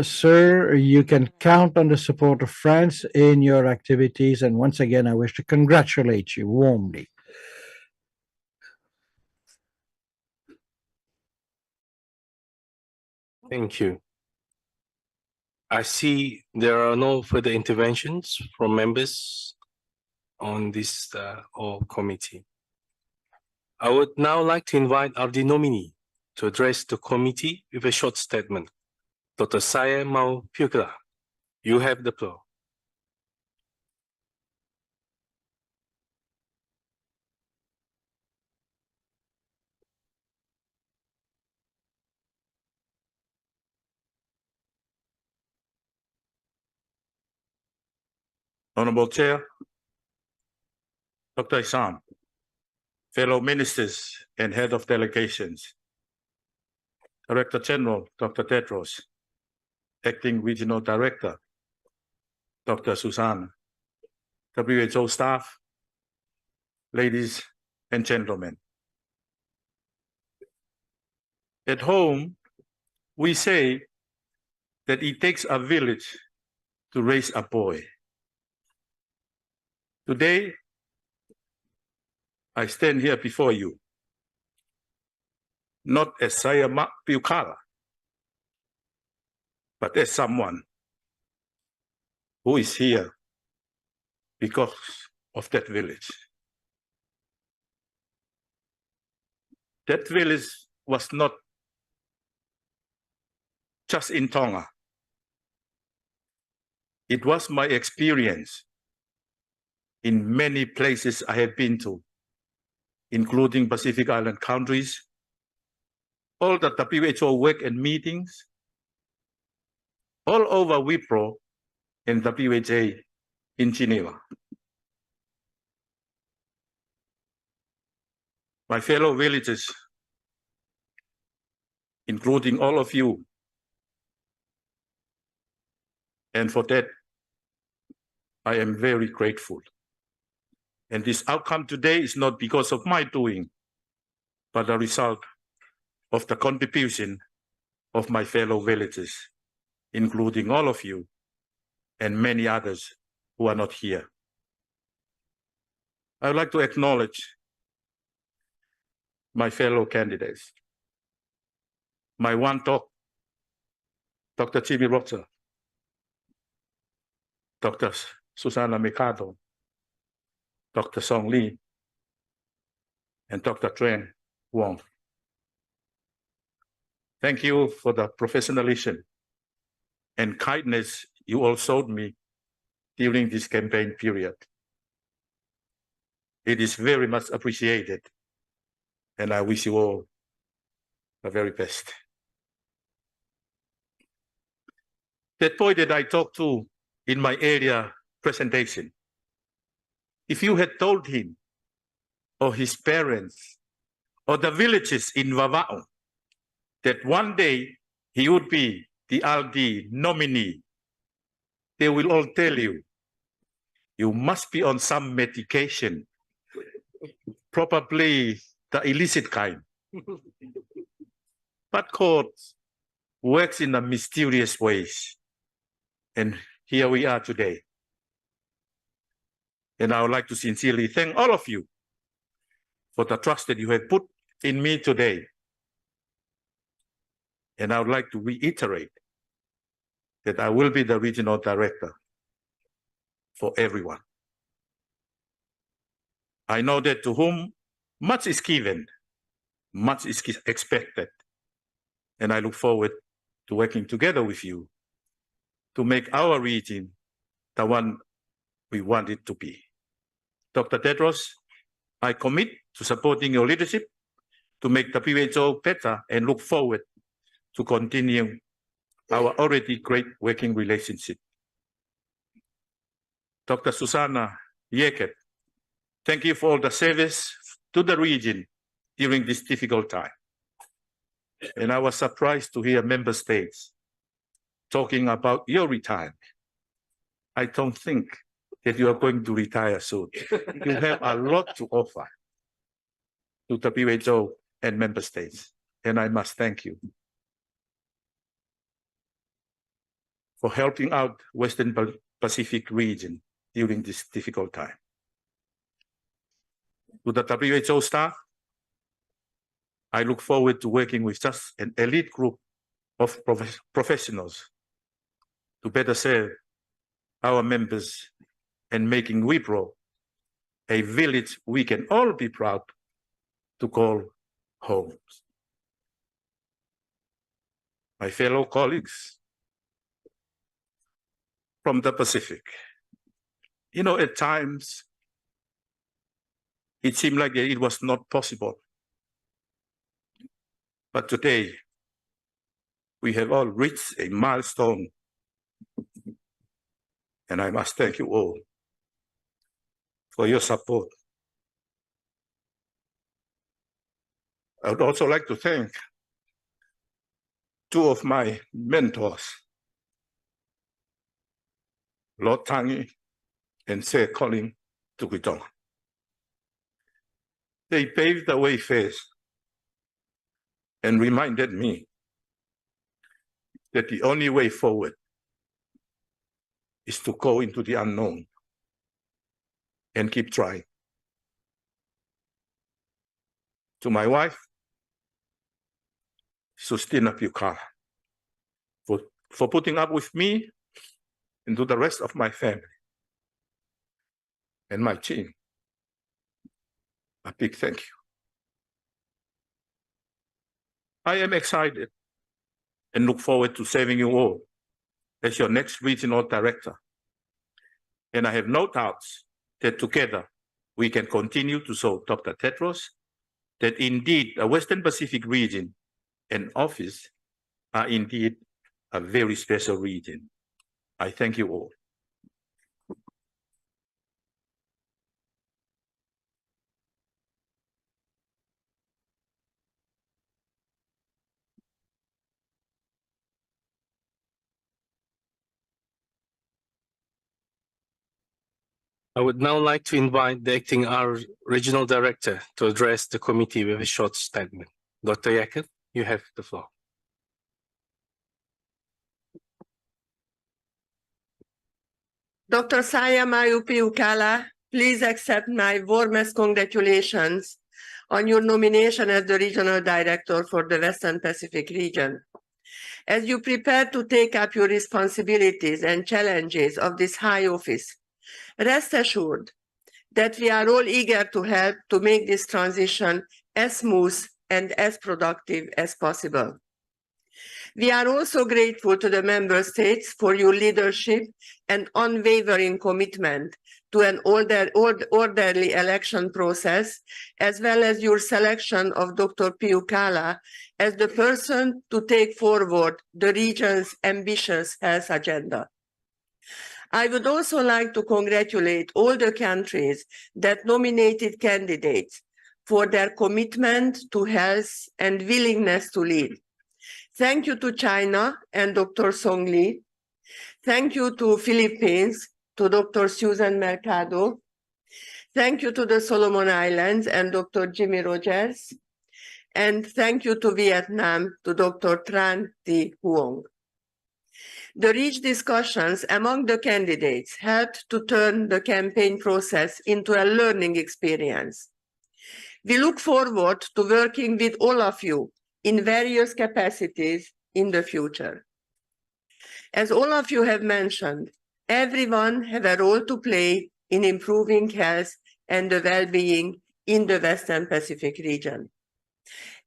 Sir, you can count on the support of France in your activities, and once again, I wish to congratulate you warmly. Thank you. I see there are no further interventions from members on this committee. I would now like to invite our nominee to address the committee with a short statement. Dr. Saya Malpiokala, you have the floor. Honorable Chair, Dr. Isam, fellow ministers and head of delegations, Director General Dr. Tedros, Acting Regional Director Dr. Susanna, WHO staff, ladies and gentlemen. At home, we say that it takes a village to raise a boy. Today, I stand here before you, not as Saya Piukala, but as someone who is here because of that village. That village was not just in Tonga. It was my experience in many places I have been to, including Pacific Island countries, all the WHO work and meetings, all over WIPRO and WHA in Geneva. My fellow villagers, including all of you, and for that, I am very grateful. And this outcome today is not because of my doing, but a result of the contribution of my fellow villagers, including all of you and many others who are not here. I would like to acknowledge my fellow candidates. My one talk, Dr. Jimmy Rotter, Dr. Susana Mikado, Dr. Song Lee, and Dr. Tran Wong. Thank you for the professionalism and kindness you all showed me during this campaign period. It is very much appreciated, and I wish you all the very best. That boy that I talked to in my area presentation, if you had told him or his parents or the villages in Vava'o that one day he would be the LD nominee, they will all tell you, you must be on some medication, probably the illicit kind. But God works in a mysterious ways. And here we are today. And I would like to sincerely thank all of you for the trust that you have put in me today. And I would like to reiterate that I will be the regional director for everyone. I know that to whom much is given, much is expected. And I look forward to working together with you to make our region the one we want it to be. Dr. Tedros, I commit to supporting your leadership to make WHO better and look forward to continue our already great working relationship. Dr. Susana Yeket, thank you for all the service to the region during this difficult time. And I was surprised to hear member states talking about your retirement. I don't think that you are going to retire soon. You have a lot to offer to WHO and member states, and I must thank you for helping out Western Pacific region during this difficult time. To the WHO staff, I look forward to working with just an elite group of professionals to better serve our members and making WIPRO a village we can all be proud to call home. My fellow colleagues from the Pacific, you know, at times it seemed like it was not possible. But today, we have all reached a milestone, and I must thank you all for your support. I would also like to thank two of my mentors, Lord Tangi and Sir Colin Tukitong. They paved the way first and reminded me that the only way forward is to go into the unknown and keep trying. To my wife, Sustina Piukala, for putting up with me and to the rest of my family and my team, a big thank you. I am excited and look forward to serving you all as your next regional director. And I have no doubts that together we can continue to show Dr. Tedros that indeed the Western Pacific region and office are indeed a very special region. I thank you all. I would now like to invite the acting regional director to address the committee with a short statement. Dr. Yacob, you have the floor. Dr. Saya Piukala, please accept my warmest congratulations on your nomination as the Regional Director for the Western Pacific region. As you prepare to take up your responsibilities and challenges of this high office, rest assured that we are all eager to help to make this transition as smooth and as productive as possible. We are also grateful to the Member States for your leadership and unwavering commitment to an orderly election process, as well as your selection of Dr. Piukala as the person to take forward the region's ambitious health agenda. I would also like to congratulate all the countries that nominated candidates for their commitment to health and willingness to lead. Thank you to China and Dr. Song Lee. Thank you to Philippines, to Dr. Susan Mercado. Thank you to the Solomon Islands and Dr. Jimmy Rogers. And thank you to Vietnam, to Dr. Tran Thi Huong. The rich discussions among the candidates helped to turn the campaign process into a learning experience. We look forward to working with all of you in various capacities in the future. As all of you have mentioned, everyone has a role to play in improving health and the well-being in the Western Pacific region.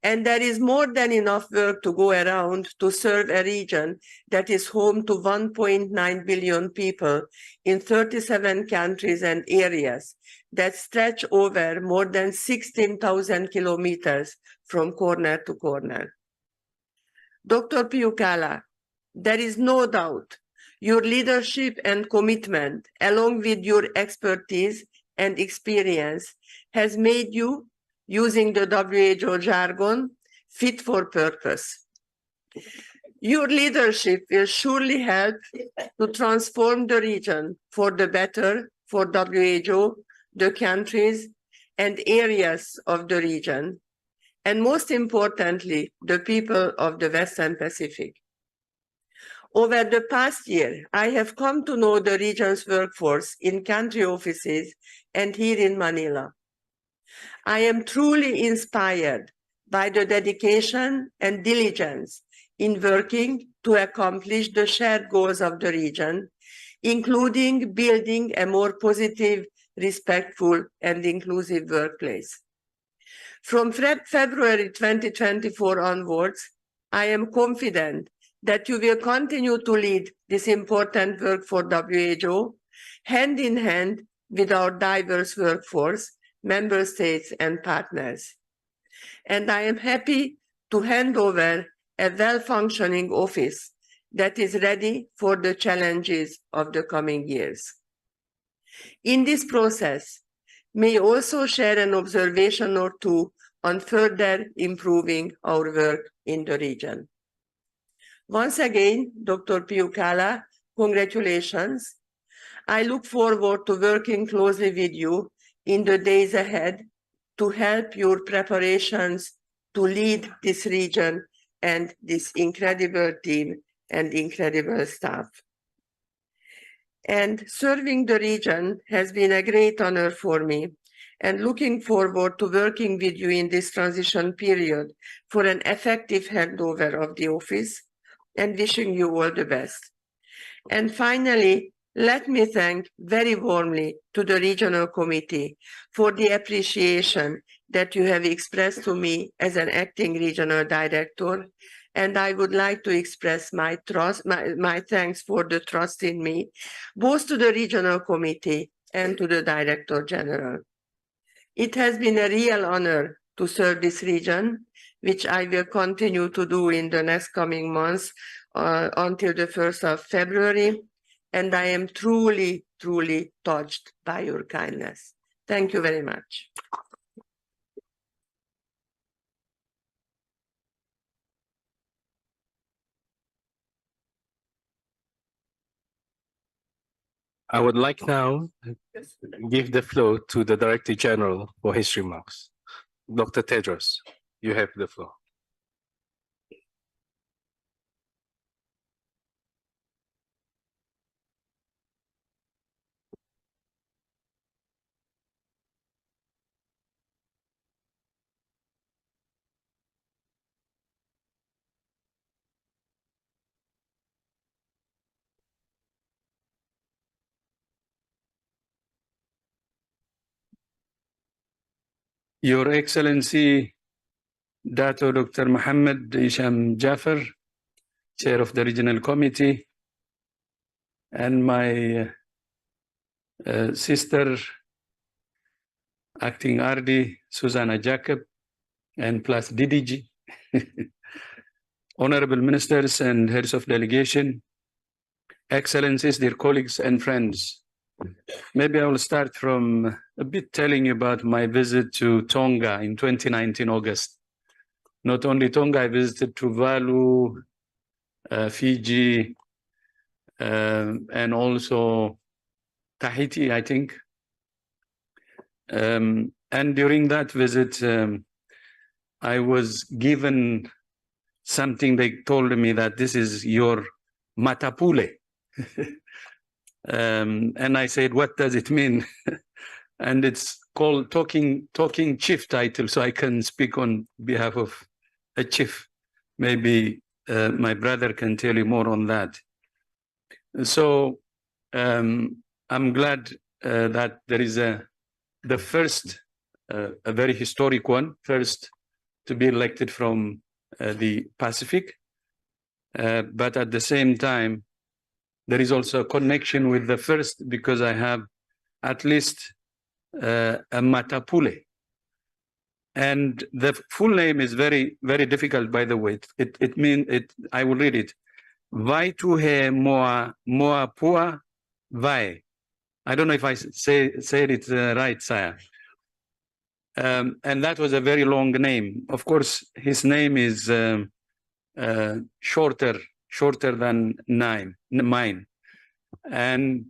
And there is more than enough work to go around to serve a region that is home to 1.9 billion people in 37 countries and areas that stretch over more than 16,000 kilometers from corner to corner. Dr. Piukala, there is no doubt your leadership and commitment, along with your expertise and experience, has made you, using the WHO jargon, fit for purpose. Your leadership will surely help to transform the region for the better for WHO, the countries and areas of the region, and most importantly, the people of the Western Pacific. Over the past year, I have come to know the region's workforce in country offices and here in Manila. I am truly inspired by the dedication and diligence in working to accomplish the shared goals of the region, including building a more positive, respectful, and inclusive workplace. From February 2024 onwards, I am confident that you will continue to lead this important work for WHO, hand in hand with our diverse workforce, member states and partners. And I am happy to hand over a well-functioning office that is ready for the challenges of the coming years. In this process, may also share an observation or two on further improving our work in the region. Once again, Dr. Piukala, congratulations. I look forward to working closely with you in the days ahead to help your preparations to lead this region and this incredible team and incredible staff. And serving the region has been a great honor for me, and looking forward to working with you in this transition period for an effective handover of the office, and wishing you all the best. And finally, let me thank very warmly to the Regional Committee for the appreciation that you have expressed to me as an acting regional director. And I would like to express my thanks for the trust in me, both to the Regional Committee and to the Director General. It has been a real honor to serve this region, which I will continue to do in the next coming months until the 1st of February. And I am truly, truly touched by your kindness. Thank you very much. I would like now to give the floor to the Director General for his remarks. Dr. Tedros, you have the floor. Your Excellency, Dato Dr. Mohammed Isham Jaffer, Chair of the Regional Committee, and my sister, Acting RD, Susanna Jacob, and plus DDG, Honorable Ministers and Heads of Delegation, Excellencies, dear colleagues and friends. Maybe I will start from a bit telling you about my visit to Tonga in 2019 August. Not only Tonga, I visited Tuvalu, Fiji, and also Tahiti, I think. And during that visit, I was given something. They told me that this is your matapule. And I said, what does it mean? And it's called talking chief title, so I can speak on behalf of a chief. Maybe my brother can tell you more on that. So I'm glad that there is the first, a very historic one, first to be elected from the Pacific. But at the same time, there is also a connection with the first because I have at least a matapule. And the full name is very, very difficult, by the way. It means, I will read it. Vai tu he moa pua vai. I don't know if I said it right, Sire. And that was a very long name. Of course, his name is shorter than mine. And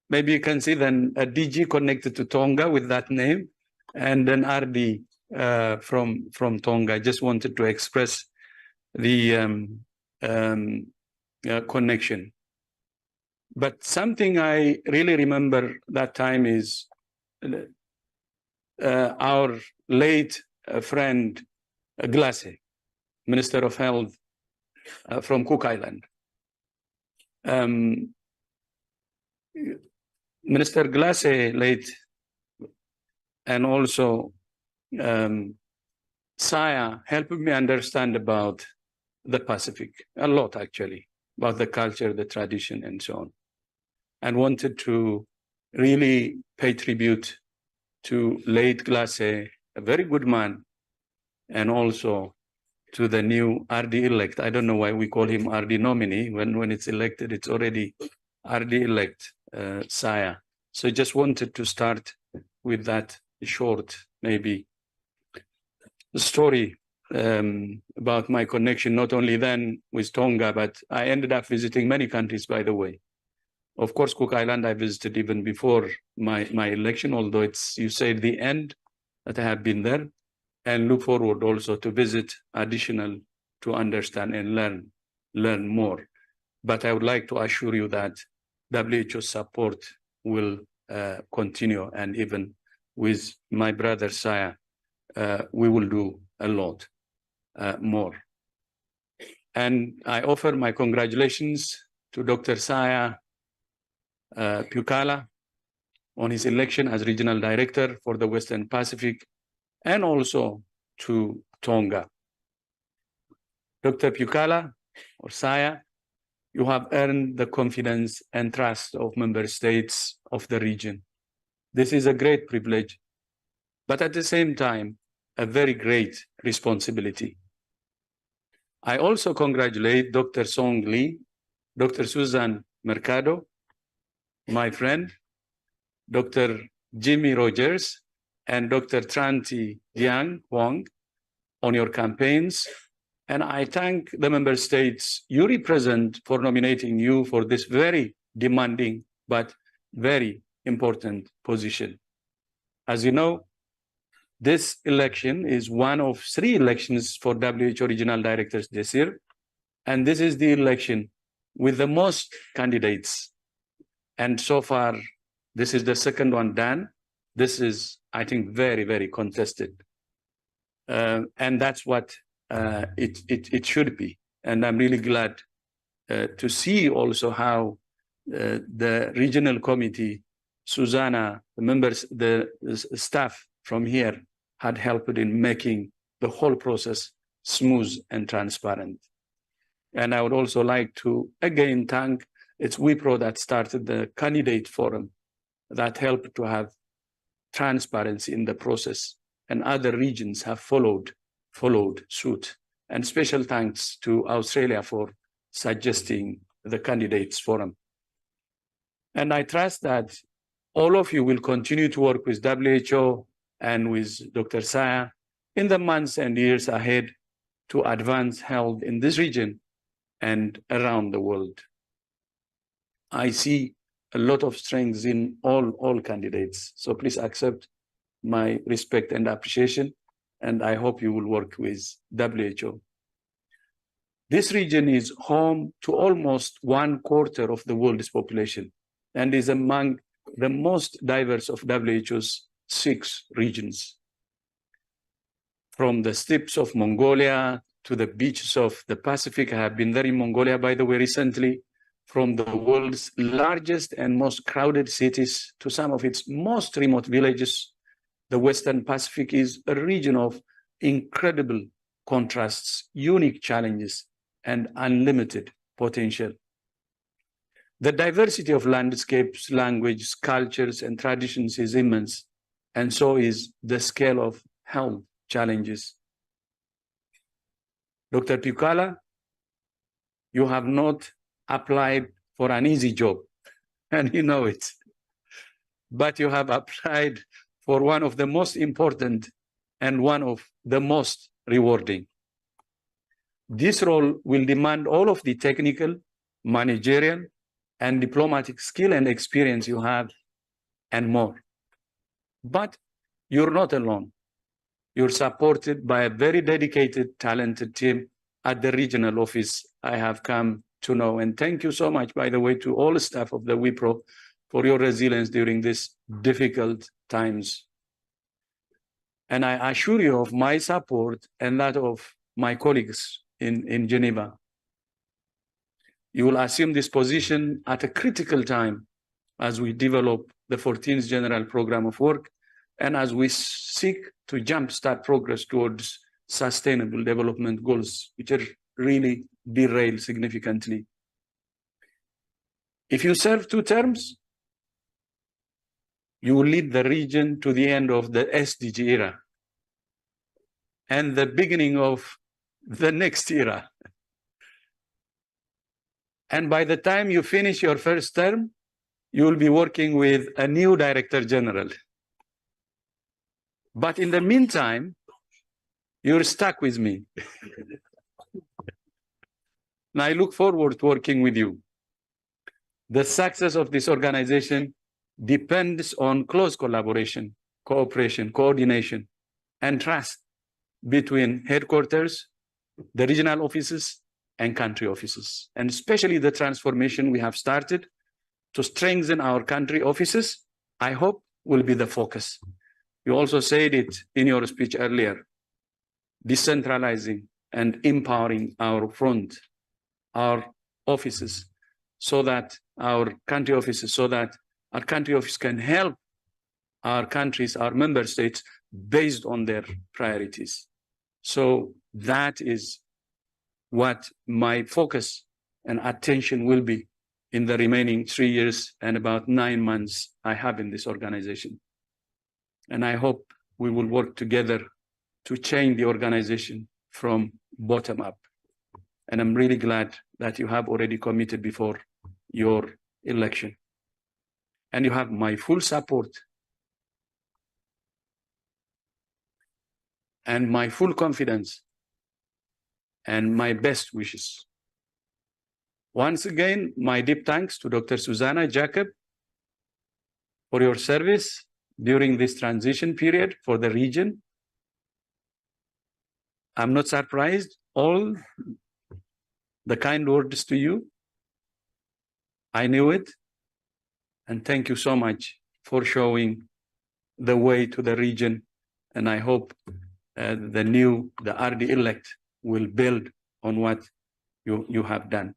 maybe you can see then a DG connected to Tonga with that name, and then RD from Tonga. I just wanted to express the connection. But something I really remember that time is our late friend Glasse, Minister of Health from Cook Island. Minister Glasse late, and also Saya helped me understand about the Pacific, a lot actually, about the culture, the tradition, and so on, and wanted to really pay tribute to late Glasse, a very good man, and also to the new RD elect. I don't know why we call him RD nominee. When it's elected, it's already RD elect, Saya. So just wanted to start with that short, maybe, story about my connection, not only then with Tonga, but I ended up visiting many countries, by the way. Of course, Cook Island, I visited even before my election, although it's, you said, the end that I have been there, and look forward also to visit additional to understand and learn more. But I would like to assure you that WHO support will continue, and even with my brother Saya, we will do a lot more. And I offer my congratulations to Dr. Saya Pukala on his election as Regional Director for the Western Pacific, and also to Tonga. Dr. Pukala or Saya, you have earned the confidence and trust of member states of the region. This is a great privilege, but at the same time, a very great responsibility. I also congratulate Dr. Song Lee, Dr. Susan Mercado, my friend, Dr. Jimmy Rogers, and Dr. Tranti Yang Huang on your campaigns. And I thank the member states you represent for nominating you for this very demanding but very important position. As you know, this election is one of 3 elections for WHO regional directors this year. And this is the election with the most candidates. And so far, this is the second one done. This is, I think, very, very contested. And that's what it should be. And I'm really glad to see also how the regional committee, Susanna, the members, the staff from here had helped in making the whole process smooth and transparent. And I would also like to again thank, it's WIPRO that started the candidate forum that helped to have transparency in the process, and other regions have followed suit. And special thanks to Australia for suggesting the candidates forum. And I trust that all of you will continue to work with WHO and with Dr. Saya in the months and years ahead to advance health in this region and around the world. I see a lot of strengths in all candidates. So please accept my respect and appreciation, and I hope you will work with WHO. This region is home to almost 1/4 of the world's population and is among the most diverse of WHO's 6 regions. From the steppes of Mongolia to the beaches of the Pacific. I have been there in Mongolia, by the way, recently. From the world's largest and most crowded cities to some of its most remote villages, the Western Pacific is a region of incredible contrasts, unique challenges, and unlimited potential. The diversity of landscapes, languages, cultures, and traditions is immense, and so is the scale of health challenges. Dr. Pukala, you have not applied for an easy job, and you know it, but you have applied for one of the most important and one of the most rewarding. This role will demand all of the technical, managerial, and diplomatic skill and experience you have, and more. But you're not alone. You're supported by a very dedicated, talented team at the regional office I have come to know. And thank you so much, by the way, to all the staff of the WIPRO for your resilience during these difficult times. And I assure you of my support and that of my colleagues in Geneva. You will assume this position at a critical time as we develop the 14th General Program of Work and as we seek to jumpstart progress towards sustainable development goals, which are really derailed significantly. If you serve 2 terms, you will lead the region to the end of the SDG era and the beginning of the next era. And by the time you finish your first term, you will be working with a new Director General. But in the meantime, you're stuck with me. And I look forward to working with you. The success of this organization depends on close collaboration, cooperation, coordination, and trust between headquarters, the regional offices, and country offices, and especially the transformation we have started to strengthen our country offices, I hope will be the focus. You also said it in your speech earlier, decentralizing and empowering our front, our offices, so that our country offices, so that our country office can help our countries, our member states, based on their priorities. So that is what my focus and attention will be in the remaining 3 years and about 9 months I have in this organization. And I hope we will work together to change the organization from bottom up. And I'm really glad that you have already committed before your election. And you have my full support and my full confidence and my best wishes. Once again, my deep thanks to Dr. Susanna Jacob for your service during this transition period for the region. I'm not surprised, all the kind words to you. I knew it. And thank you so much for showing the way to the region. And I hope the RD elect will build on what you have done.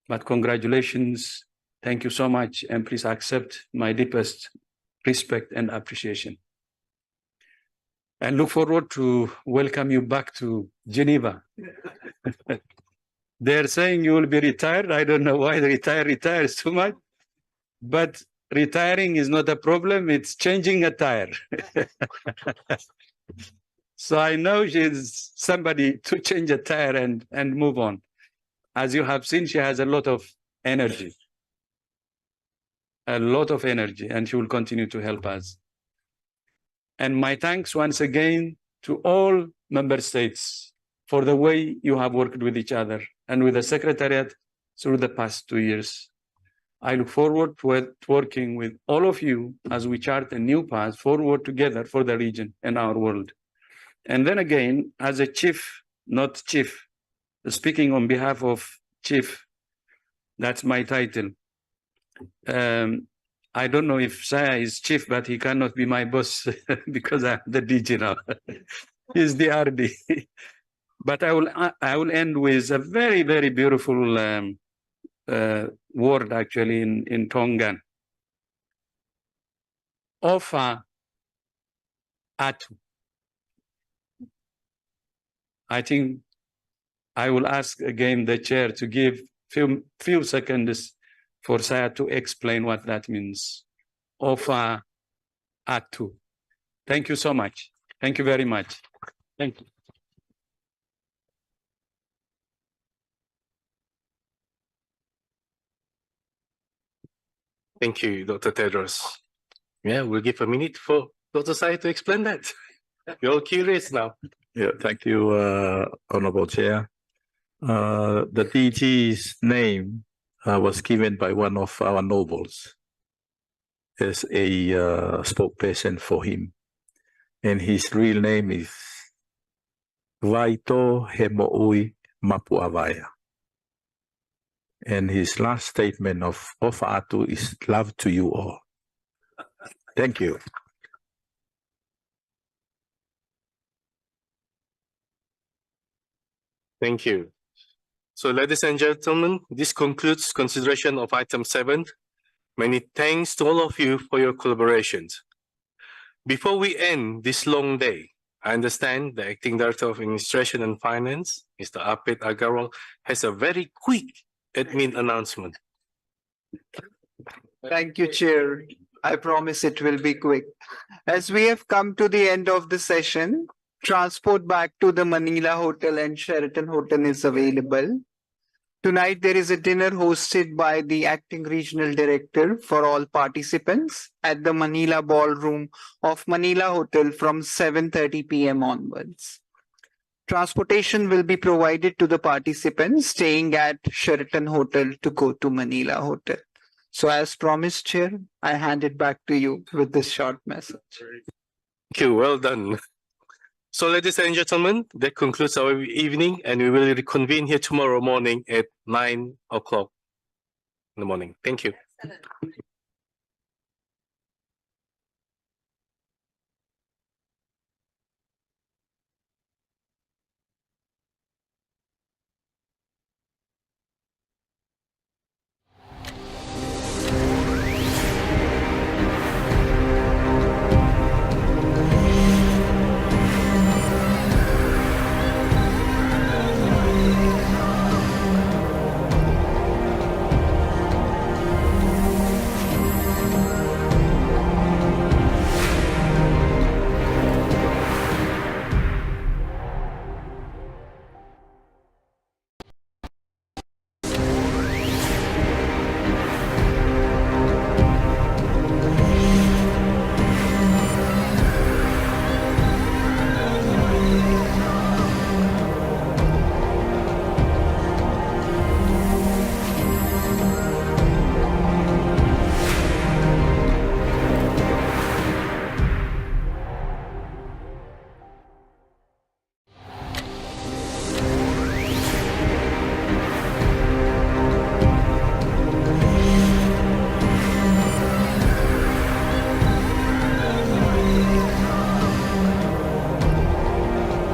But congratulations. Thank you so much. And please accept my deepest respect and appreciation. And look forward to welcome you back to Geneva. They're saying you will be retired. I don't know why the retires too much, but retiring is not a problem. It's changing a tire. So I know she's somebody to change a tire and move on. As you have seen, she has a lot of energy. And she will continue to help us. And my thanks once again to all member states for the way you have worked with each other and with the Secretariat through the past 2 years. I look forward to working with all of you as we chart a new path forward together for the region and our world. And then again, as a chief, not chief, speaking on behalf of chief, that's my title. I don't know if Saya is chief, but he cannot be my boss because I'm the DG now. He's the RD. But I will end with a very, very beautiful word actually in Tongan. Ofa atu. I think I will ask again the chair to give few seconds for Saya to explain what that means. Ofa atu. Thank you so much. Thank you very much. Thank you. Thank you, Dr. Tedros. Yeah, we'll give a minute for Dr. Sai to explain that. We're all curious now. Yeah, thank you, Honorable Chair. The DG's name was given by one of our nobles as a spokesperson for him. And his real name is Vaito Hemoui Mapuavaya. And his last statement of Ofa atu is love to you all. Thank you. Thank you. So, ladies and gentlemen, this concludes consideration of item 7. Many thanks to all of you for your collaborations. Before we end this long day, I understand the Acting Director of Administration and Finance, Mr. Apit Agarwal, has a very quick admin announcement. Thank you, Chair. I promise it will be quick. As we have come to the end of the session, transport back to the Manila Hotel and Sheraton Hotel is available. Tonight, there is a dinner hosted by the Acting Regional Director for all participants at the Manila Ballroom of Manila Hotel from 7:30 p.m. onwards. Transportation will be provided to the participants staying at Sheraton Hotel to go to Manila Hotel. So as promised, Chair, I hand it back to you with this short message. Thank you. Well done. So ladies and gentlemen, that concludes our evening and we will reconvene here tomorrow morning at 9 o'clock in the morning. Thank you.